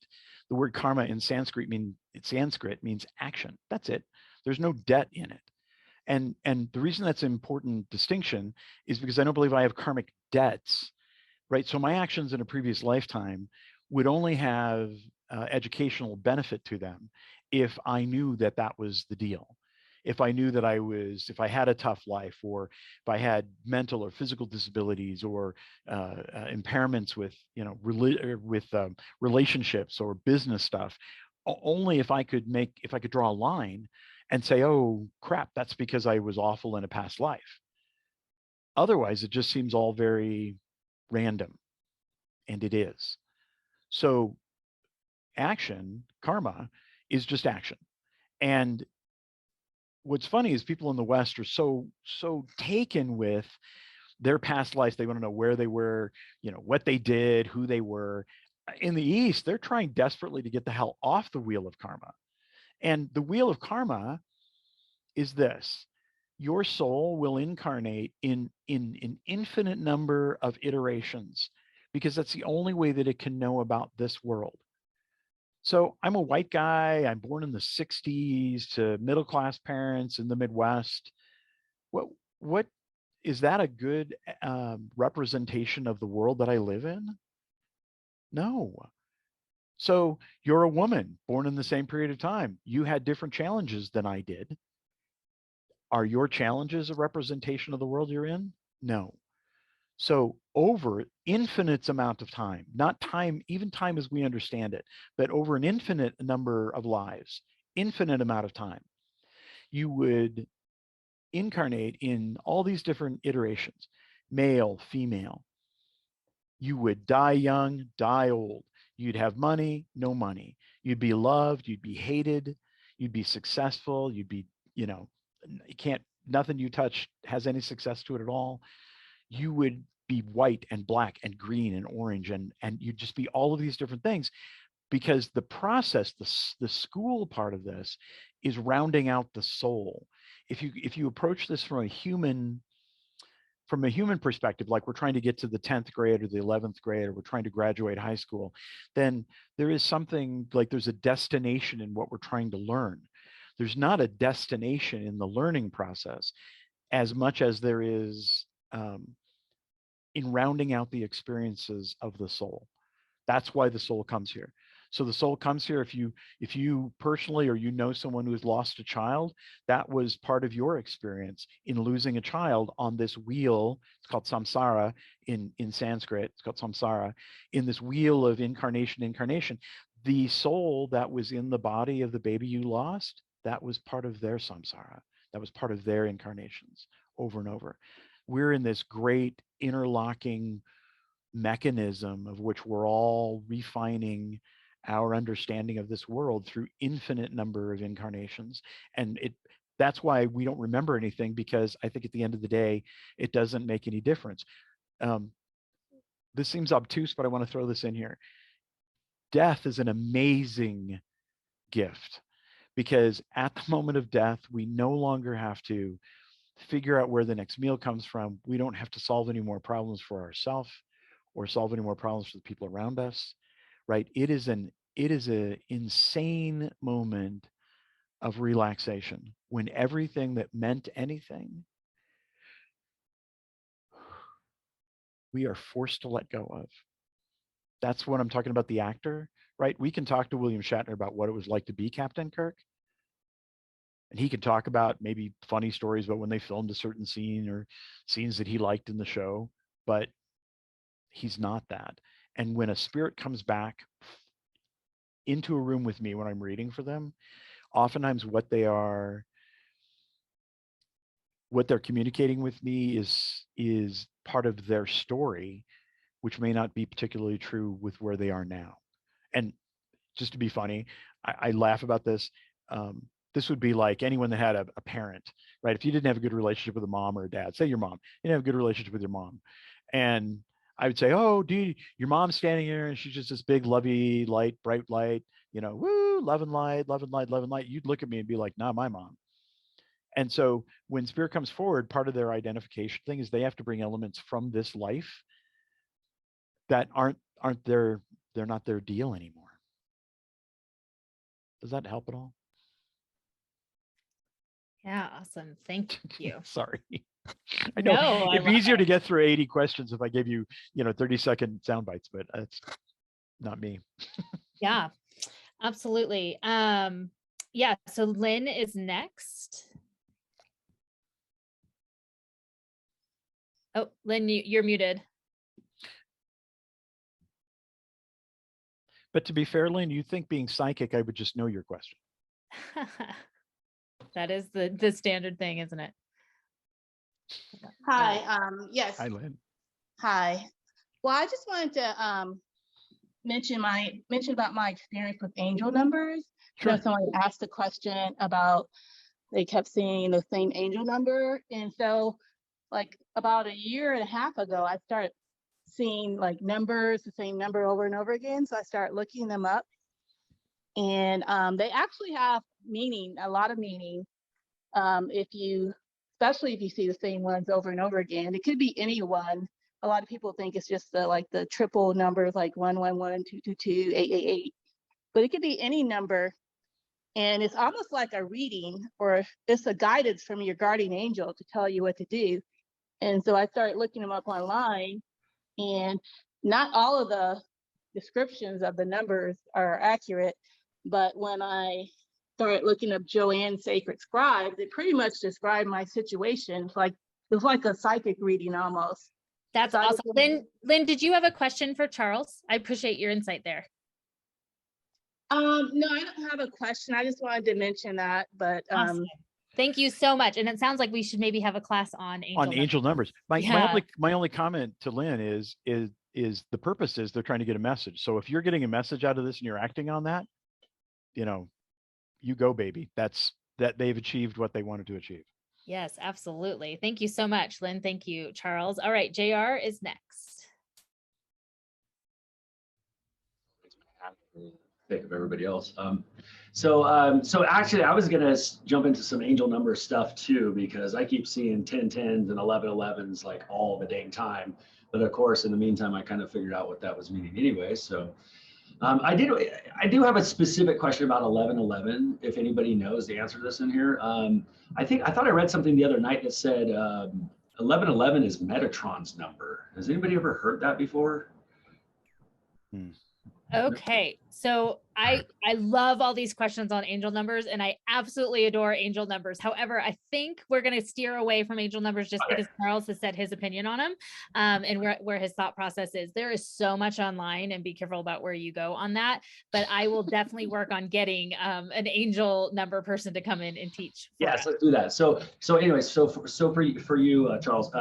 The word karma in Sanskrit means action. That's it. There's no debt in it. And the reason that's an important distinction is because I don't believe I have karmic debts, right? So my actions in a previous lifetime would only have educational benefit to them if I knew that that was the deal. If I knew that if I had a tough life, or if I had mental or physical disabilities, or impairments with, relationships or business stuff, only if I could draw a line and say, oh crap, that's because I was awful in a past life. Otherwise, it just seems all very random, and it is. So action, karma, is just action. And what's funny is people in the West are so taken with their past lives. They want to know where they were, what they did, who they were. In the East, they're trying desperately to get the hell off the wheel of karma. And the wheel of karma is this: your soul will incarnate in an infinite number of iterations, because that's the only way that it can know about this world. So I'm a white guy. I'm born in the 60s to middle-class parents in the Midwest. What is that a good representation of the world that I live in? No. So you're a woman born in the same period of time. You had different challenges than I did. Are your challenges a representation of the world you're in? No. So over infinite amount of time, not time, even time as we understand it, but over an infinite number of lives, infinite amount of time, you would incarnate in all these different iterations, male, female. You would die young, die old. You'd have money, no money. You'd be loved, you'd be hated, you'd be successful, you'd be, nothing you touch has any success to it at all. You would be white and black and green and orange, and you'd just be all of these different things, because the process, the school part of this, is rounding out the soul. If you approach this from a human perspective, like we're trying to get to the 10th grade or the 11th grade, or we're trying to graduate high school, then there is something like there's a destination in what we're trying to learn. There's not a destination in the learning process as much as there is in rounding out the experiences of the soul. That's why the soul comes here. So the soul comes here if you personally, or someone who has lost a child, that was part of your experience in losing a child on this wheel. It's called samsara in Sanskrit. It's called samsara. In this wheel of incarnation, the soul that was in the body of the baby you lost, that was part of their samsara. That was part of their incarnations over and over. We're in this great interlocking mechanism of which we're all refining our understanding of this world through infinite number of incarnations. And that's why we don't remember anything, because I think at the end of the day, it doesn't make any difference. This seems obtuse, but I want to throw this in here. Death is an amazing gift, because at the moment of death, we no longer have to figure out where the next meal comes from. We don't have to solve any more problems for ourselves or solve any more problems for the people around us, right? It is an insane moment of relaxation when everything that meant anything, we are forced to let go of. That's what I'm talking about, the actor, right? We can talk to William Shatner about what it was like to be Captain Kirk. And he could talk about maybe funny stories about when they filmed a certain scene or scenes that he liked in the show, but he's not that. And when a spirit comes back into a room with me when I'm reading for them, oftentimes what they're communicating with me is part of their story which may not be particularly true with where they are now. And just to be funny, I laugh about this. This would be like anyone that had a parent, right? If you didn't have a good relationship with a mom or a dad, say your mom, you didn't have a good relationship with your mom. And I would say, oh, dude, your mom's standing here and she's just this big, lovey light, bright light, you know, woo, love and light, love and light, love and light. You'd look at me and be like, nah, my mom. And so when spirit comes forward, part of their identification thing is they have to bring elements from this life that aren't they're not their deal anymore. Does that help at all? Yeah, awesome. Thank you. Sorry. I know No, I it'd be love easier it. to get through 80 questions if I gave you, 30-second sound bites, but that's not me. Yeah, absolutely. Yeah, so Lynn is next. Oh, Lynn, you're muted. But to be fair, Lynn, you think being psychic, I would just know your question. That is the standard thing, isn't it? Hi, yes, Hi, Lynn. hi. Well, I just wanted to mention about my experience with angel numbers. Sure. Someone asked a question about they kept seeing the same angel number. And so like about a year and a half ago, I started seeing like numbers, the same number over and over again. So I started looking them up. And they actually have meaning, a lot of meaning. Especially if you see the same ones over and over again. It could be any one. A lot of people think it's just the triple numbers like 111, 222, 888. But it could be any number. And it's almost like a reading, or it's a guidance from your guardian angel to tell you what to do. And so I started looking them up online, and not all of the descriptions of the numbers are accurate. But when I started looking up Joanne's Sacred Scribes, it pretty much described my situation. It was like a psychic reading almost. That's So I awesome. just- Lynn, did you have a question for Charles? I appreciate your insight there. No, I don't have a question. I just wanted to mention that, but Awesome. Thank you so much. And it sounds like we should maybe have a class on angel numbers. Yeah. My only comment to Lynn is the purpose is they're trying to get a message. So if you're getting a message out of this and you're acting on that, you go, baby. That they've achieved what they wanted to achieve. Yes, absolutely. Thank you so much, Lynn. Thank you, Charles. All right, JR is next. Think of everybody else. So actually, I was gonna jump into some angel number stuff too, because I keep seeing 1010s and 1111s like all the dang time. But of course, in the meantime, I kind of figured out what that was meaning anyway. So I do have a specific question about 1111. If anybody knows the answer to this in here, I thought I read something the other night that said 1111 is Metatron's number. Has anybody ever heard that before? Okay, so I love all these questions on angel numbers, and I absolutely adore angel numbers. However, I think we're going to steer away from angel numbers just because Charles has said his opinion on them, and where his thought process is. There is so much online, and be careful about where you go on that. But I will definitely work on getting an angel number person to come in and teach. Yes, let's do that. So anyways, for you, Charles.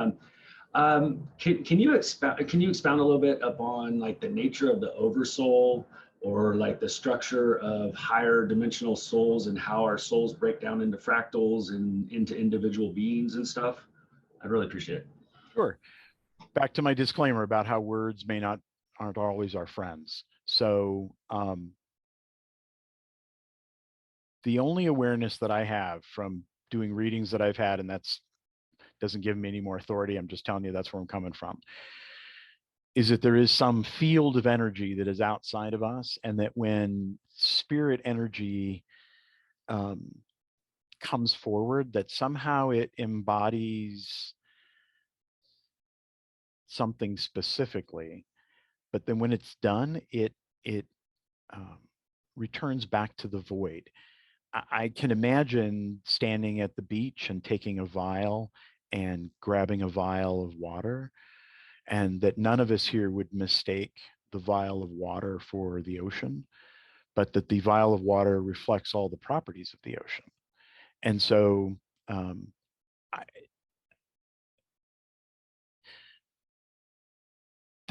Can you expound a little bit upon like the nature of the oversoul, or like the structure of higher dimensional souls and how our souls break down into fractals and into individual beings and stuff? I'd really appreciate it. Sure. Back to my disclaimer about how words aren't always our friends. So the only awareness that I have from doing readings that I've had, and that's doesn't give me any more authority, I'm just telling you that's where I'm coming from, is that there is some field of energy that is outside of us, and that when spirit energy comes forward, that somehow it embodies something specifically, but then when it's done, it returns back to the void. I can imagine standing at the beach and taking a vial and grabbing a vial of water, and that none of us here would mistake the vial of water for the ocean, but that the vial of water reflects all the properties of the ocean. And so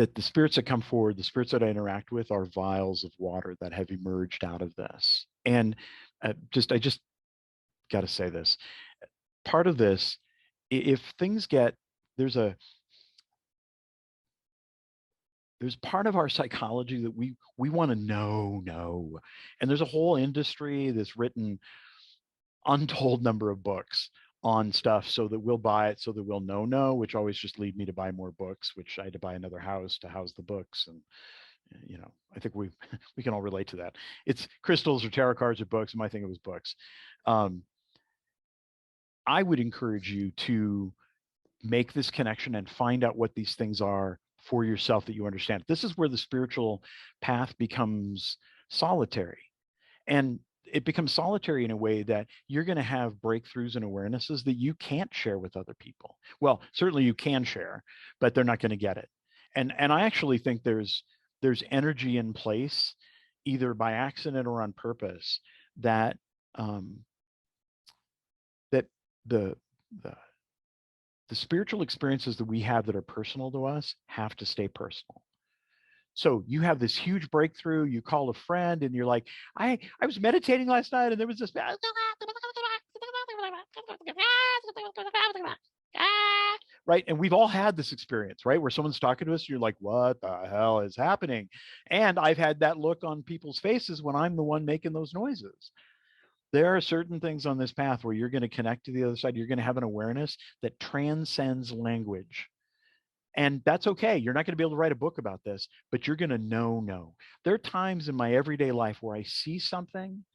that the spirits that come forward, the spirits that I interact with, are vials of water that have emerged out of this. And I just got to say this. Part of this, if things get, there's part of our psychology that we want to know. And there's a whole industry that's written untold number of books on stuff so that we'll buy it, so that we'll know, which always just lead me to buy more books, which I had to buy another house to house the books. And I think we can all relate to that. It's crystals or tarot cards or books. My thing, it was books. I would encourage you to make this connection and find out what these things are for yourself, that you understand. This is where the spiritual path becomes solitary. And it becomes solitary in a way that you're going to have breakthroughs and awarenesses that you can't share with other people. Well, certainly you can share, but they're not going to get it. And I actually think there's energy in place, either by accident or on purpose, that that the spiritual experiences that we have that are personal to us have to stay personal. So you have this huge breakthrough, you call a friend and you're like, I was meditating last night and there was this, right? And we've all had this experience, right? Where someone's talking to us, and you're like, what the hell is happening? And I've had that look on people's faces when I'm the one making those noises. There are certain things on this path where you're going to connect to the other side. You're going to have an awareness that transcends language. And that's okay. You're not going to be able to write a book about this, but you're going to know. There are times in my everyday life where I see something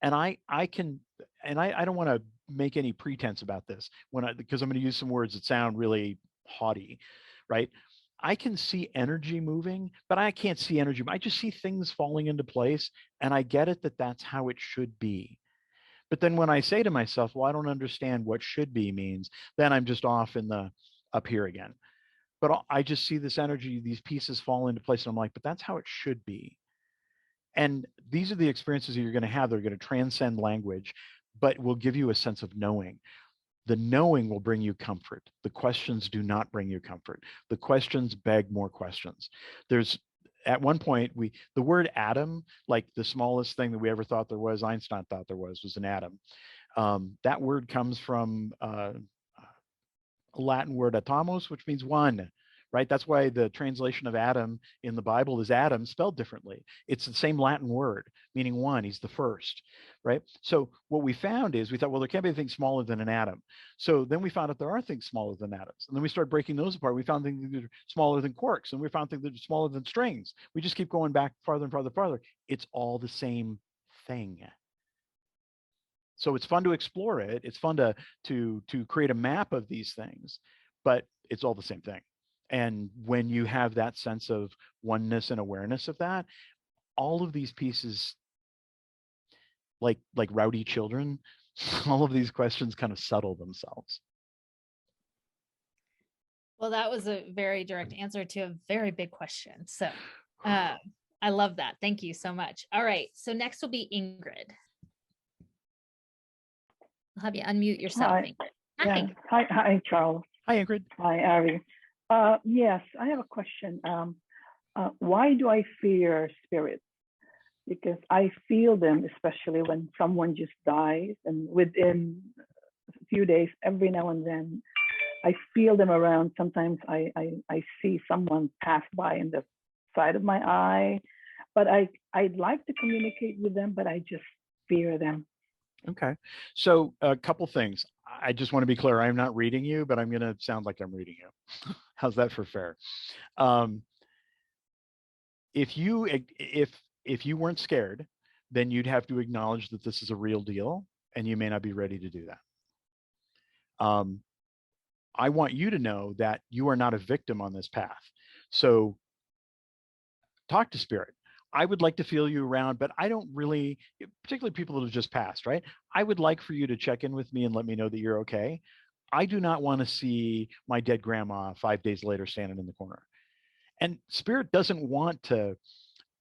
and I don't want to make any pretense about this because I'm going to use some words that sound really haughty, right? I can see energy moving, but I can't see energy. I just see things falling into place, and I get it that that's how it should be. But then when I say to myself, well, I don't understand what should be means, then I'm just off in the up here again. But I just see this energy, these pieces fall into place, and I'm like, but that's how it should be. And these are the experiences that you're going to have. They're going to transcend language, but will give you a sense of knowing. The knowing will bring you comfort. The questions do not bring you comfort. The questions beg more questions. There's, at one point, the word atom, like the smallest thing that we ever thought there was, Einstein thought there was an atom. That word comes from a Latin word atomos, which means one, right? That's why the translation of Adam in the Bible is Adam spelled differently. It's the same Latin word, meaning one. He's the first, right? So what we found is we thought, well, there can't be anything smaller than an atom. So then we found out there are things smaller than atoms. And then we started breaking those apart. We found things that are smaller than quarks, and we found things that are smaller than strings. We just keep going back farther and farther. It's all the same thing. So it's fun to explore it. It's fun to create a map of these things, but it's all the same thing. And when you have that sense of oneness and awareness of that, all of these pieces, like rowdy children, all of these questions kind of settle themselves. Well, that was a very direct answer to a very big question. So I love that. Thank you so much. All right. So next will be Ingrid. I'll have you unmute yourself. Hi. Hi. Yeah. Hi, Charles. Hi, Ingrid. Hi, Ari. Yes, I have a question. Why do I fear spirits? Because I feel them, especially when someone just dies, and within a few days, every now and then, I feel them around. Sometimes I see someone pass by in the side of my eye, but I'd like to communicate with them, but I just fear them. Okay. So a couple things. I just want to be clear. I'm not reading you, but I'm going to sound like I'm reading you. How's that for fair? If you weren't scared, then you'd have to acknowledge that this is a real deal, and you may not be ready to do that. I want you to know that you are not a victim on this path. So talk to spirit. I would like to feel you around, but I don't really, particularly people that have just passed, right? I would like for you to check in with me and let me know that you're okay. I do not want to see my dead grandma 5 days later standing in the corner. And spirit doesn't want to,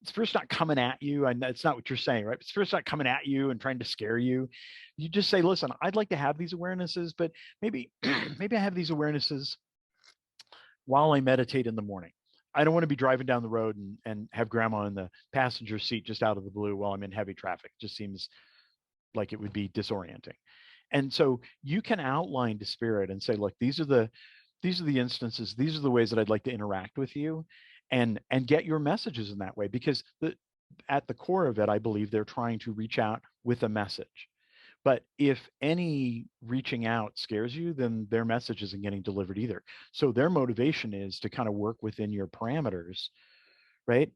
spirit's not coming at you. And that's not what you're saying, right? Spirit's not coming at you and trying to scare you. You just say, listen, I'd like to have these awarenesses, but maybe I have these awarenesses while I meditate in the morning. I don't want to be driving down the road and have grandma in the passenger seat just out of the blue while I'm in heavy traffic. It just seems like it would be disorienting. And so you can outline to spirit and say, look, these are the instances, these are the ways that I'd like to interact with you, and get your messages in that way, because at the core of it, I believe they're trying to reach out with a message. But if any reaching out scares you, then their message isn't getting delivered either. So their motivation is to kind of work within your parameters, right?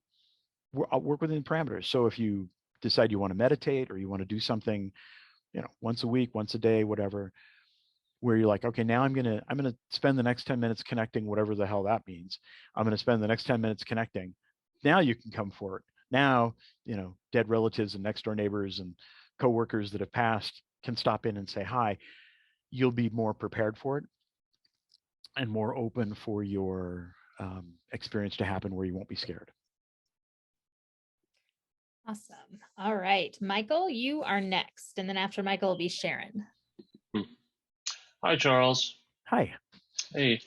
Work within parameters. So if you decide you want to meditate, or you want to do something, once a week, once a day, whatever, where you're like, okay, now I'm gonna spend the next 10 minutes connecting, whatever the hell that means. I'm gonna spend the next 10 minutes connecting. Now you can come forward. Now, dead relatives and next door neighbors and coworkers that have passed can stop in and say hi. You'll be more prepared for it and more open for your experience to happen, where you won't be scared. Awesome. All right, Michael, you are next. And then after Michael will be Sharon. Hi, Charles. Hi. Hey,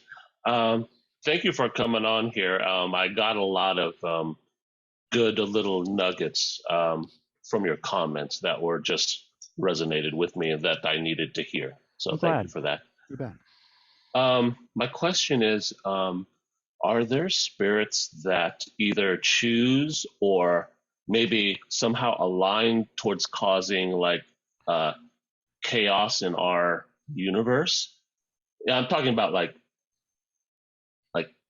thank you for coming on here. I got a lot of good little nuggets from your comments that were just resonated with me and that I needed to hear. So thank you for that. You bet. My question is, are there spirits that either choose or maybe somehow align towards causing like chaos in our universe? Yeah, I'm talking about like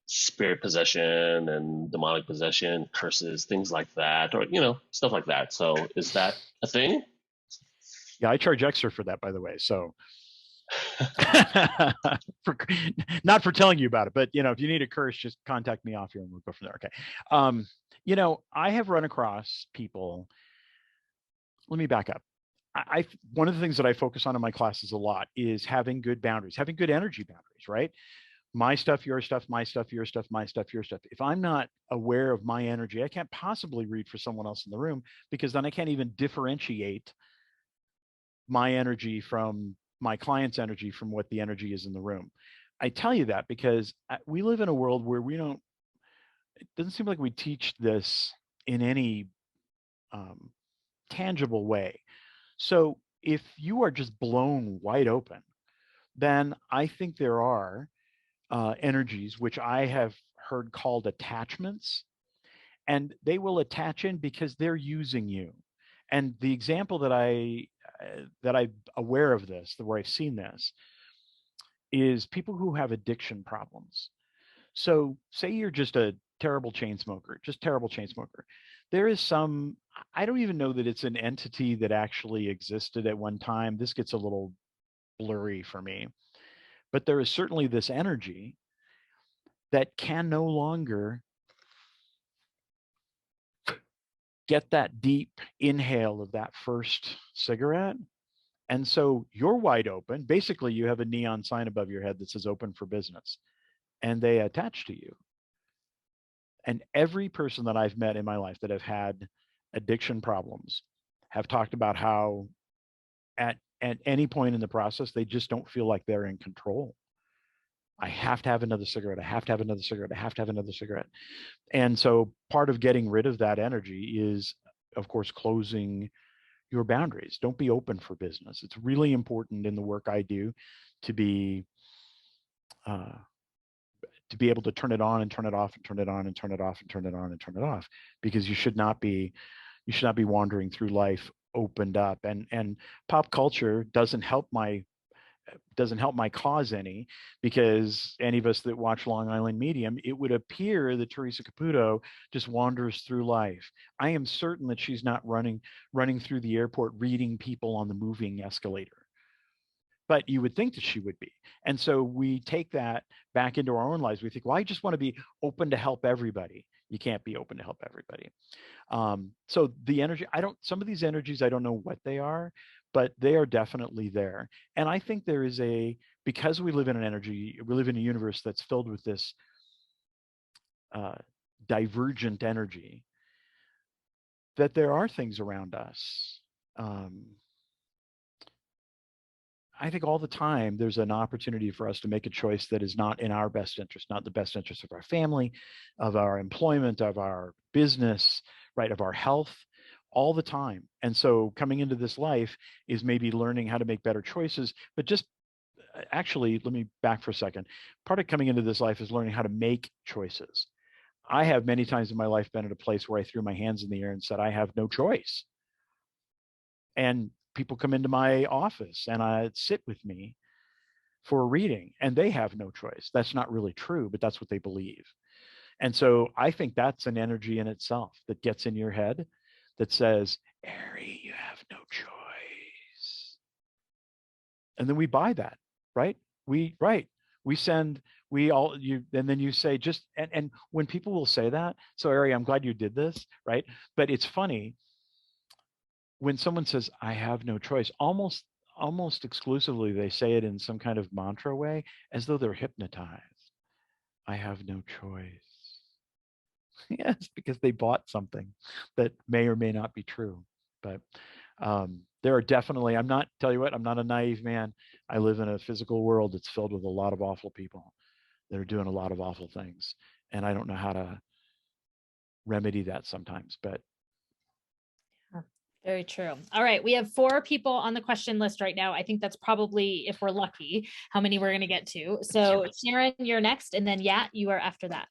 spirit possession and demonic possession, curses, things like that, or stuff like that. So is that a thing? Yeah, I charge extra for that, by the way. So not for telling you about it, but if you need a curse, just contact me off here and we'll go from there. Okay. I have run across people. Let me back up. One of the things that I focus on in my classes a lot is having good boundaries, having good energy boundaries, right? My stuff, your stuff, my stuff, your stuff, my stuff, your stuff. If I'm not aware of my energy, I can't possibly read for someone else in the room, because then I can't even differentiate my energy from my client's energy from what the energy is in the room. I tell you that because we live in a world where it doesn't seem like we teach this in any tangible way. So if you are just blown wide open, then I think there are energies, which I have heard called attachments, and they will attach in because they're using you. And the example that I'm aware of this, where I've seen this, is people who have addiction problems. So say you're just a terrible chain smoker. There is I don't even know that it's an entity that actually existed at one time. This gets a little blurry for me. But there is certainly this energy that can no longer get that deep inhale of that first cigarette. And so you're wide open. Basically, you have a neon sign above your head that says open for business, and they attach to you. And every person that I've met in my life that have had addiction problems have talked about how at any point in the process, they just don't feel like they're in control. I have to have another cigarette. I have to have another cigarette. I have to have another cigarette. And so part of getting rid of that energy is, of course, closing your boundaries. Don't be open for business. It's really important in the work I do to be able to turn it on and turn it off and turn it on and turn it off and turn it on and turn it off, because you should not be wandering through life opened up. And pop culture doesn't help my cause any, because any of us that watch Long Island Medium, it would appear that Teresa Caputo just wanders through life. I am certain that she's not running through the airport reading people on the moving escalator, but you would think that she would be. And so we take that back into our own lives. We think, well, I just want to be open to help everybody. You can't be open to help everybody. So the energy, some of these energies, I don't know what they are, but they are definitely there. And I think there is because we live in a universe that's filled with this divergent energy, that there are things around us. I think all the time there's an opportunity for us to make a choice that is not in our best interest, not the best interest of our family, of our employment, of our business, right, of our health, all the time. And so coming into this life is maybe learning how to make better choices, but just actually, let me back for a second. Part of coming into this life is learning how to make choices. I have many times in my life been at a place where I threw my hands in the air and said, I have no choice. And people come into my office and sit with me for a reading and they have no choice. That's not really true, but that's what they believe. And so I think that's an energy in itself that gets in your head that says, Ari, you have no choice. And then we buy that, right? We send, and then you say and when people will say that, so Ari, I'm glad you did this, right? But it's funny when someone says, I have no choice, almost exclusively, they say it in some kind of mantra way, as though they're hypnotized. I have no choice. Yes, because they bought something that may or may not be true. But there are definitely, tell you what, I'm not a naive man. I live in a physical world that's filled with a lot of awful people that are doing a lot of awful things. And I don't know how to remedy that sometimes, but. Very true. All right. We have 4 people on the question list right now. I think that's probably, if we're lucky, how many we're going to get to. So Sharon, you're next. And then Yat, you are after that.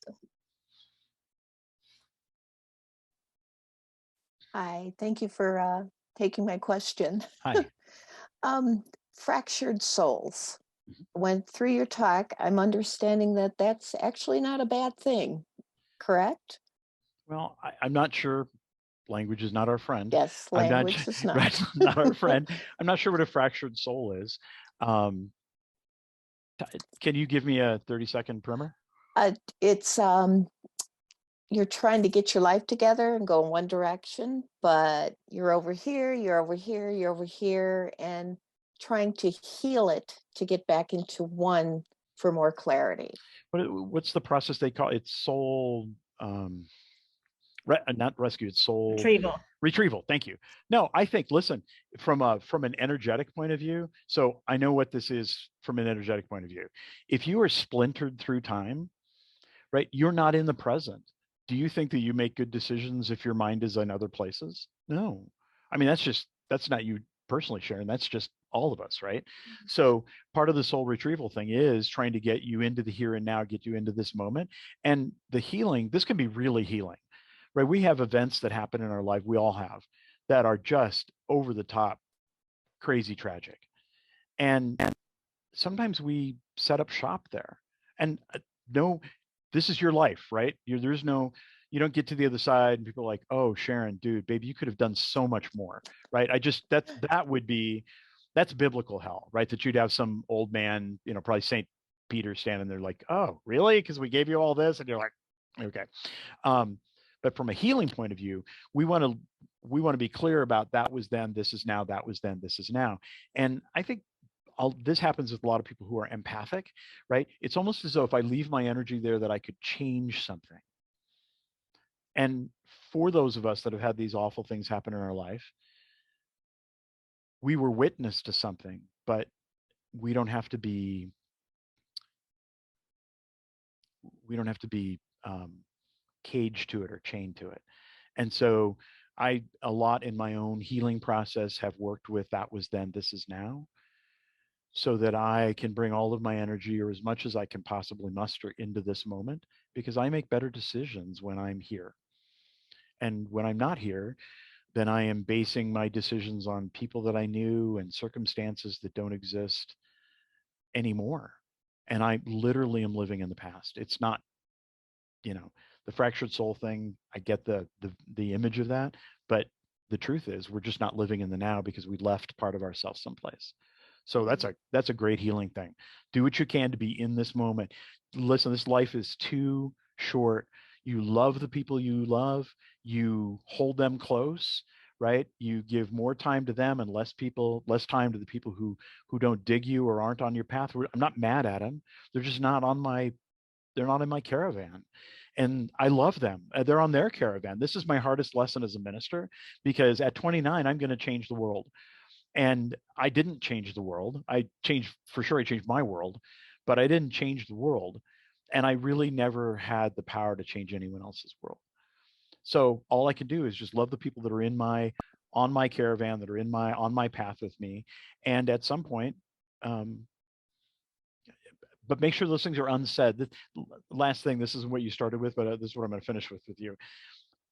Hi, thank you for taking my question. Hi. Fractured souls. Went through your talk. I'm understanding that that's actually not a bad thing, correct? Well, I'm not sure. Language is not our friend. Yes, language is not. Right, not our friend. I'm not sure what a fractured soul is. Can you give me a 30-second primer? It's you're trying to get your life together and go in one direction, but you're over here, you're over here, you're over here, and trying to heal it to get back into one for more clarity. What's the process they call it? Soul, not rescue, it's soul retrieval. Thank you. No, I think, listen, from an energetic point of view, so I know what this is from an energetic point of view. If you are splintered through time, right, you're not in the present. Do you think that you make good decisions if your mind is in other places? No. I mean, that's not you personally, Sharon. That's just all of us, right? So part of the soul retrieval thing is trying to get you into the here and now, get you into this moment. And the healing, this can be really healing, right? We have events that happen in our life, we all have, that are just over the top, crazy tragic. And sometimes we set up shop there. And no, this is your life, right? You don't get to the other side and people are like, oh, Sharon, dude, baby, you could have done so much more, right? That's biblical hell, right? That you'd have some old man, probably St. Peter standing there like, oh, really? Because we gave you all this, and you're like, okay. But from a healing point of view, we want to be clear about that was then, this is now, that was then, this is now. And I think this happens with a lot of people who are empathic, right? It's almost as though if I leave my energy there, that I could change something. And for those of us that have had these awful things happen in our life, we were witness to something, but we don't have to be caged to it or chained to it. And so a lot in my own healing process have worked with that was then, this is now, so that I can bring all of my energy, or as much as I can possibly muster, into this moment, because I make better decisions when I'm here. And when I'm not here, then I am basing my decisions on people that I knew and circumstances that don't exist anymore. And I literally am living in the past. It's not, the fractured soul thing. I get the image of that, but the truth is we're just not living in the now because we left part of ourselves someplace. So that's a great healing thing. Do what you can to be in this moment. Listen, this life is too short. You love the people you love. You hold them close, right? You give more time to them and less time to the people who don't dig you or aren't on your path. I'm not mad at them. They're just not they're not in my caravan. And I love them. They're on their caravan. This is my hardest lesson as a minister, because at 29, I'm going to change the world. And I didn't change the world. I changed my world, but I didn't change the world. And I really never had the power to change anyone else's world. So all I can do is just love the people that are on my caravan, that are on my path with me. And at some point, but make sure those things are unsaid. The last thing, this isn't what you started with, but this is what I'm going to finish with you.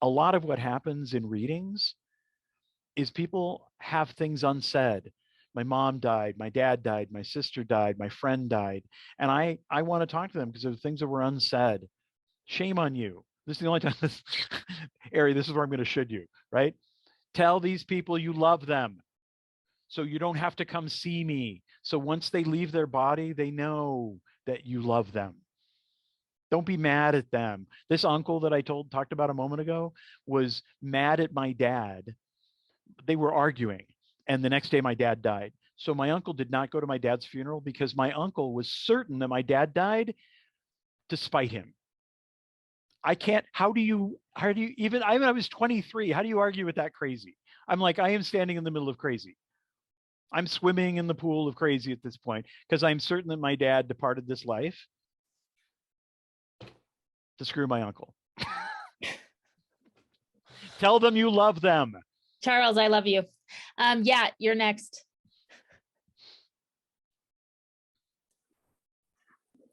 A lot of what happens in readings is people have things unsaid. My mom died, my dad died, my sister died, my friend died. And I want to talk to them because there are things that were unsaid. Shame on you. This is the only time Ari, this is where I'm going to should you, right? Tell these people you love them so you don't have to come see me. So once they leave their body, they know that you love them. Don't be mad at them. This uncle that I talked about a moment ago was mad at my dad. They were arguing, and the next day my dad died. So my uncle did not go to my dad's funeral because my uncle was certain that my dad died to spite him. I can't, how do you even, I was 23. How do you argue with that crazy? I'm like, I am standing in the middle of crazy. I'm swimming in the pool of crazy at this point because I'm certain that my dad departed this life to screw my uncle. Tell them you love them. Charles, I love you. Yeah, you're next.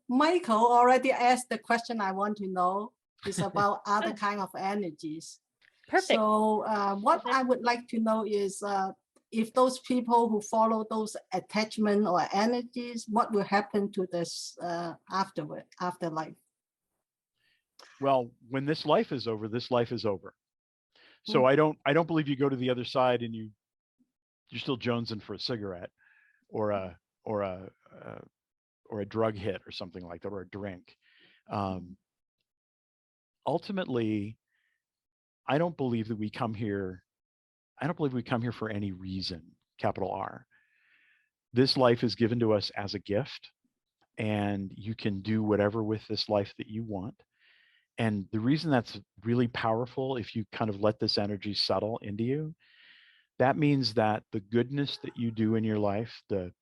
Michael already asked the question I want to know. It's about other kind of energies. Perfect. So what I would like to know is if those people who follow those attachment or energies, what will happen to this afterlife? Well, when this life is over, this life is over. So I don't believe you go to the other side and you're still jonesing for a cigarette or a drug hit or something like that, or a drink. Ultimately, I don't believe that we come here. I don't believe we come here for any reason, capital R. This life is given to us as a gift, and you can do whatever with this life that you want. And the reason that's really powerful, if you kind of let this energy settle into you, that means that the goodness that you do in your life, the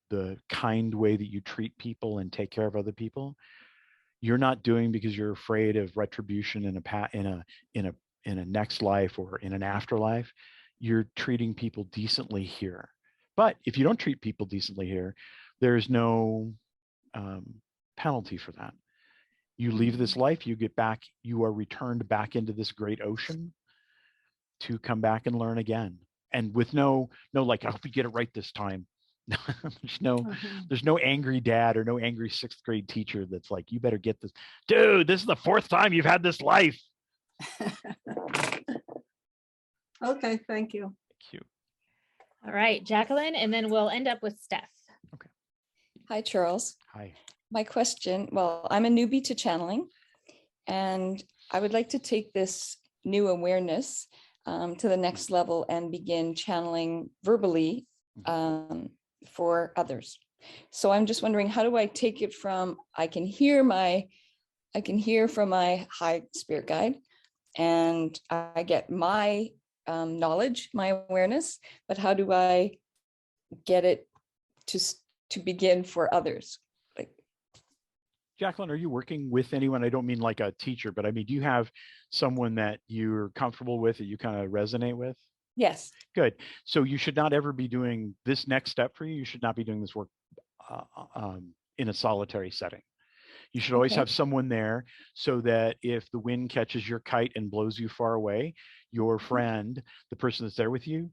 kind way that you treat people and take care of other people, you're not doing because you're afraid of retribution in a next life or in an afterlife. You're treating people decently here. But if you don't treat people decently here, there's no penalty for that. You leave this life, you get back, you are returned back into this great ocean to come back and learn again. And with no like, I hope you get it right this time. There's no angry dad or no angry 6th grade teacher that's like, you better get this. Dude, this is the 4th time you've had this life. Okay, thank you. Thank you. All right, Jacqueline, and then we'll end up with Steph. Okay. Hi, Charles. Hi. My question, well, I'm a newbie to channeling, and I would like to take this new awareness to the next level and begin channeling verbally for others. So I'm just wondering, how do I take it from, I can hear from my high spirit guide, and I get my knowledge, my awareness, but how do I get it to begin for others? Jacqueline, are you working with anyone? I don't mean like a teacher, but I mean, do you have someone that you're comfortable with, that you kind of resonate with? Yes. Good. So you should not ever be doing this next step for you. You should not be doing this work in a solitary setting. You should always have someone there so that if the wind catches your kite and blows you far away, your friend, the person that's there with you,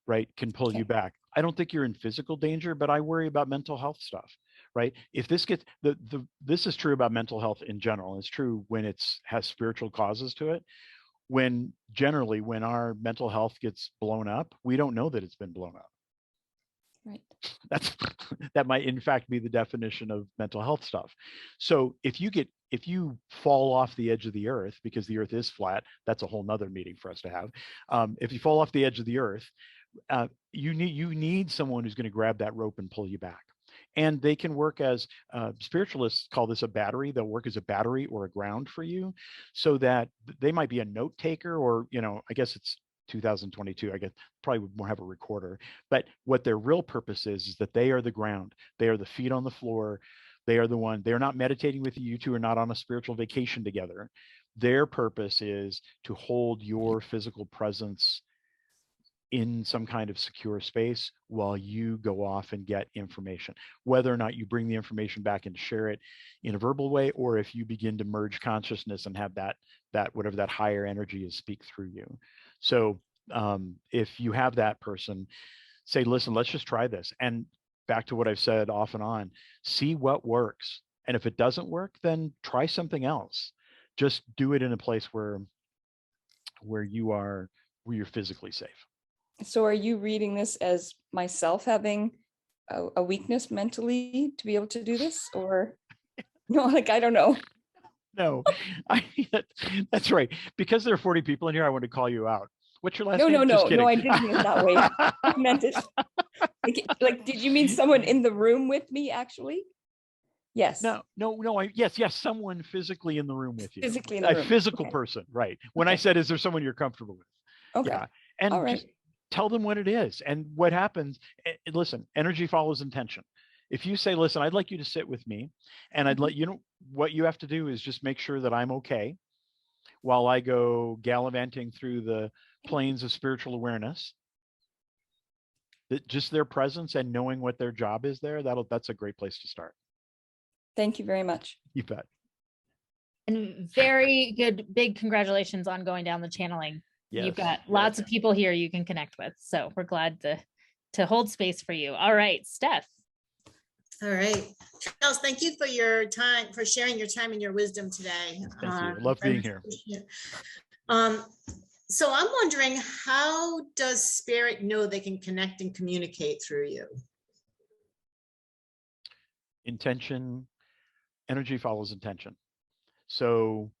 right, can pull you back. I don't think you're in physical danger, but I worry about mental health stuff, right? If this gets, this is true about mental health in general. It's true when has spiritual causes to it. When our mental health gets blown up, we don't know that it's been blown up. Right. That might in fact be the definition of mental health stuff. So if you fall off the edge of the earth, because the earth is flat, that's a whole nother meeting for us to have. If you fall off the edge of the earth, you need someone who's going to grab that rope and pull you back. And they can work as spiritualists call this a battery. They'll work as a battery or a ground for you, so that they might be a note taker, or I guess it's 2022. I guess probably would more have a recorder, but what their real purpose is that they are the ground. They are the feet on the floor. They are the one. They're not meditating with you. You two are not on a spiritual vacation together. Their purpose is to hold your physical presence in some kind of secure space while you go off and get information, whether or not you bring the information back and share it in a verbal way, or if you begin to merge consciousness and have that whatever that higher energy is speak through you. So if you have that person, say, listen, let's just try this. And back to what I've said off and on, see what works. And if it doesn't work, then try something else. Just do it in a place where you're physically safe. So are you reading this as myself having a weakness mentally to be able to do this, or no, like, I don't know. No, that's right. Because there are 40 people in here, I want to call you out. What's your last name? No, I didn't mean it that way. I meant it. Like, did you mean someone in the room with me, actually? Yes. No. Yes, someone physically in the room with you. Physically in the room. A physical Okay. person, right? When I said, is there someone you're comfortable with? Okay. Yeah. And All right. just tell them what it is and what happens. Listen, energy follows intention. If you say, listen, I'd like you to sit with me, and I'd let you know what you have to do is just make sure that I'm okay while I go gallivanting through the planes of spiritual awareness. That just their presence and knowing what their job is there, that's a great place to start. Thank you very much. You bet. And very good, big congratulations on going down the channeling. Yes, You've got lots of people here you can connect with. So we're glad to hold space for you. All right, Steph. All right. Charles, thank you for your time, for sharing your time and your wisdom today. Thank you. I love being here. So I'm wondering, how does spirit know they can connect and communicate through you? Intention, energy follows intention. So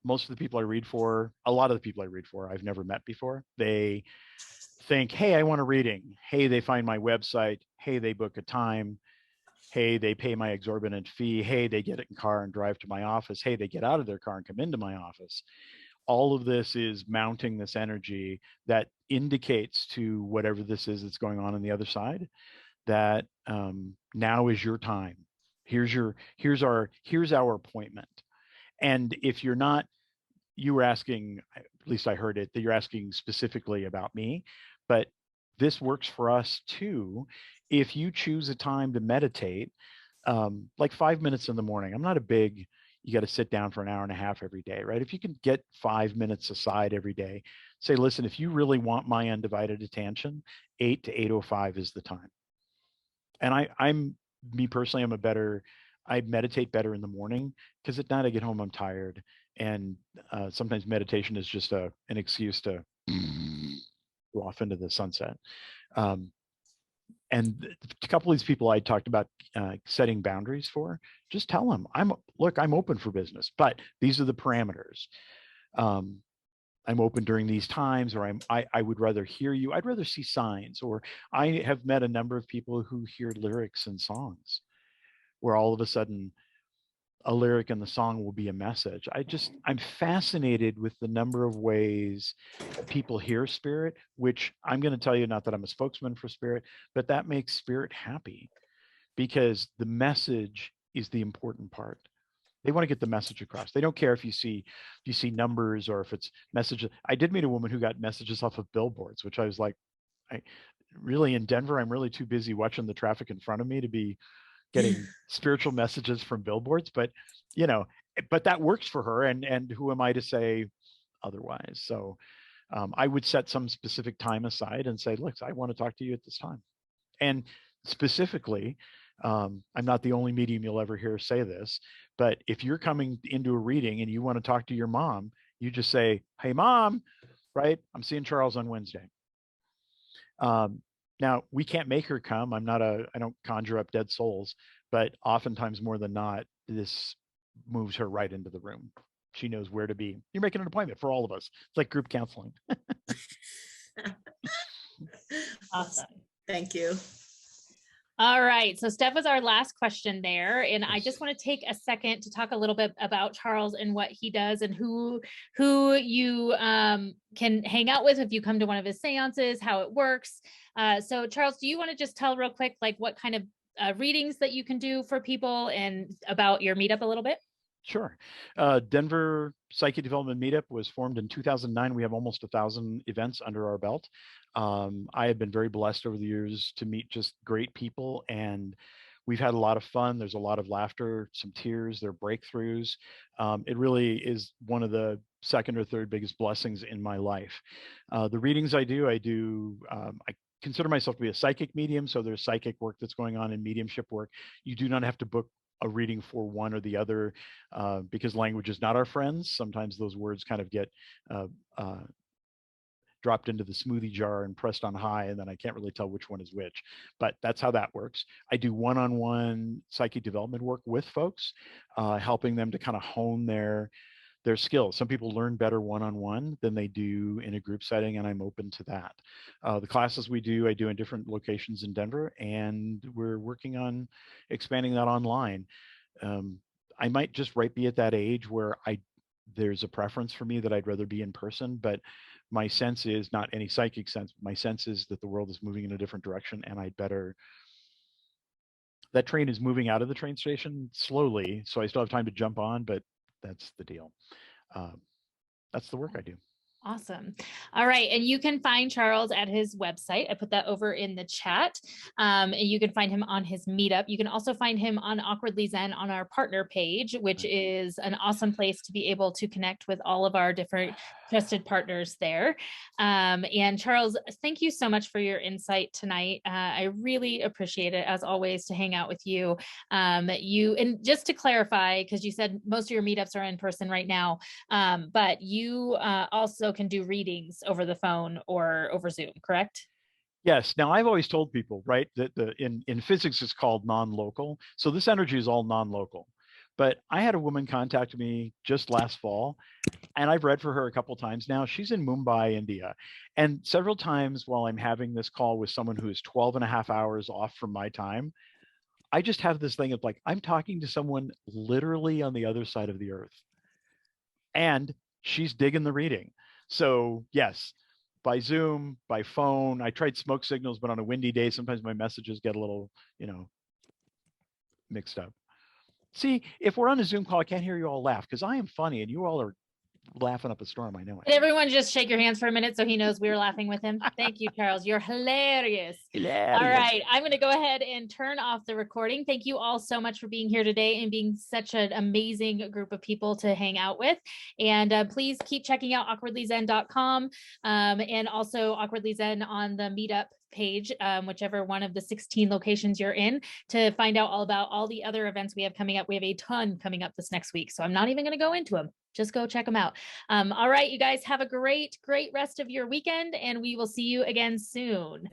most of the people I read for, a lot of the people I read for, I've never met before. They think, hey, I want a reading. Hey, they find my website. Hey, they book a time. Hey, they pay my exorbitant fee. Hey, they get it in car and drive to my office. Hey, they get out of their car and come into my office. All of this is mounting this energy that indicates to whatever this is that's going on the other side that now is your time. Here's our appointment. And if you're not, you were asking, at least I heard it, that you're asking specifically about me, but this works for us too. If you choose a time to meditate, like 5 minutes in the morning, I'm not a big, you got to sit down for an hour and a half every day, right? If you can get 5 minutes aside every day, say, listen, if you really want my undivided attention, 8 to 8:05 is the time. And me personally, I meditate better in the morning because at night I get home, I'm tired. And sometimes meditation is just an excuse to go off into the sunset. And a couple of these people I talked about setting boundaries for, just tell them, I'm open for business, but these are the parameters. I'm open during these times, or I would rather hear you. I'd rather see signs, or I have met a number of people who hear lyrics in songs where all of a sudden a lyric in the song will be a message. I'm fascinated with the number of ways people hear spirit, which I'm going to tell you, not that I'm a spokesman for spirit, but that makes spirit happy because the message is the important part. They want to get the message across. They don't care if you see numbers or if it's messages. I did meet a woman who got messages off of billboards, which I was like, really in Denver, I'm really too busy watching the traffic in front of me to be getting spiritual messages from billboards, but that works for her. And who am I to say otherwise? So I would set some specific time aside and say, look, I want to talk to you at this time. And specifically, I'm not the only medium you'll ever hear say this, but if you're coming into a reading and you want to talk to your mom, you just say, hey, Mom, right? I'm seeing Charles on Wednesday. Now, we can't make her come. I don't conjure up dead souls, but oftentimes more than not, this moves her right into the room. She knows where to be. You're making an appointment for all of us. It's like group counseling. Awesome. Thank you. All right. So Steph was our last question there. And I just want to take a second to talk a little bit about Charles and what he does and who you can hang out with if you come to one of his seances, how it works. So Charles, do you want to just tell real quick, like what kind of readings that you can do for people and about your meetup a little bit? Sure. Denver Psychic Development Meetup was formed in 2009. We have almost 1,000 events under our belt. I have been very blessed over the years to meet just great people, and we've had a lot of fun. There's a lot of laughter, some tears, there are breakthroughs. It really is one of the second or third biggest blessings in my life. The readings I consider myself to be a psychic medium, so there's psychic work that's going on in mediumship work. You do not have to book a reading for one or the other because language is not our friends. Sometimes those words kind of get dropped into the smoothie jar and pressed on high, and then I can't really tell which one is which, but that's how that works. I do one-on-one psychic development work with folks, helping them to kind of hone their skills. Some people learn better one-on-one than they do in a group setting, and I'm open to that. The classes I do in different locations in Denver, and we're working on expanding that online. I might just be at that age where there's a preference for me that I'd rather be in person, but my sense is, not any psychic sense, my sense is that the world is moving in a different direction, and that train is moving out of the train station slowly, so I still have time to jump on, but that's the deal. That's the work I do. Awesome. All right. And you can find Charles at his website. I put that over in the chat. And you can find him on his meetup. You can also find him on Awkwardly Zen on our partner page, which is an awesome place to be able to connect with all of our different trusted partners there. And Charles, thank you so much for your insight tonight. I really appreciate it, as always, to hang out with you. And just to clarify, because you said most of your meetups are in person right now, but you also can do readings over the phone or over Zoom, correct? Yes. Now, I've always told people, right, that in physics it's called non-local. So this energy is all non-local. But I had a woman contact me just last fall, and I've read for her a couple of times now. She's in Mumbai, India. And several times while I'm having this call with someone who is 12 and a half hours off from my time, I just have this thing of like, I'm talking to someone literally on the other side of the earth. And she's digging the reading. So yes, by Zoom, by phone. I tried smoke signals, but on a windy day, sometimes my messages get a little, mixed up. See, if we're on a Zoom call, I can't hear you all laugh because I am funny and you all are laughing up a storm. I know it. Can everyone just shake your hands for a minute so he knows we were laughing with him? Thank you, Charles. You're hilarious. All right. I'm going to go ahead and turn off the recording. Thank you all so much for being here today and being such an amazing group of people to hang out with. And please keep checking out awkwardlyzen.com and also Awkwardly Zen on the meetup page, whichever one of the 16 locations you're in, to find out all about all the other events we have coming up. We have a ton coming up this next week, so I'm not even going to go into them. Just go check them out. All right, you guys have a great rest of your weekend, and we will see you again soon.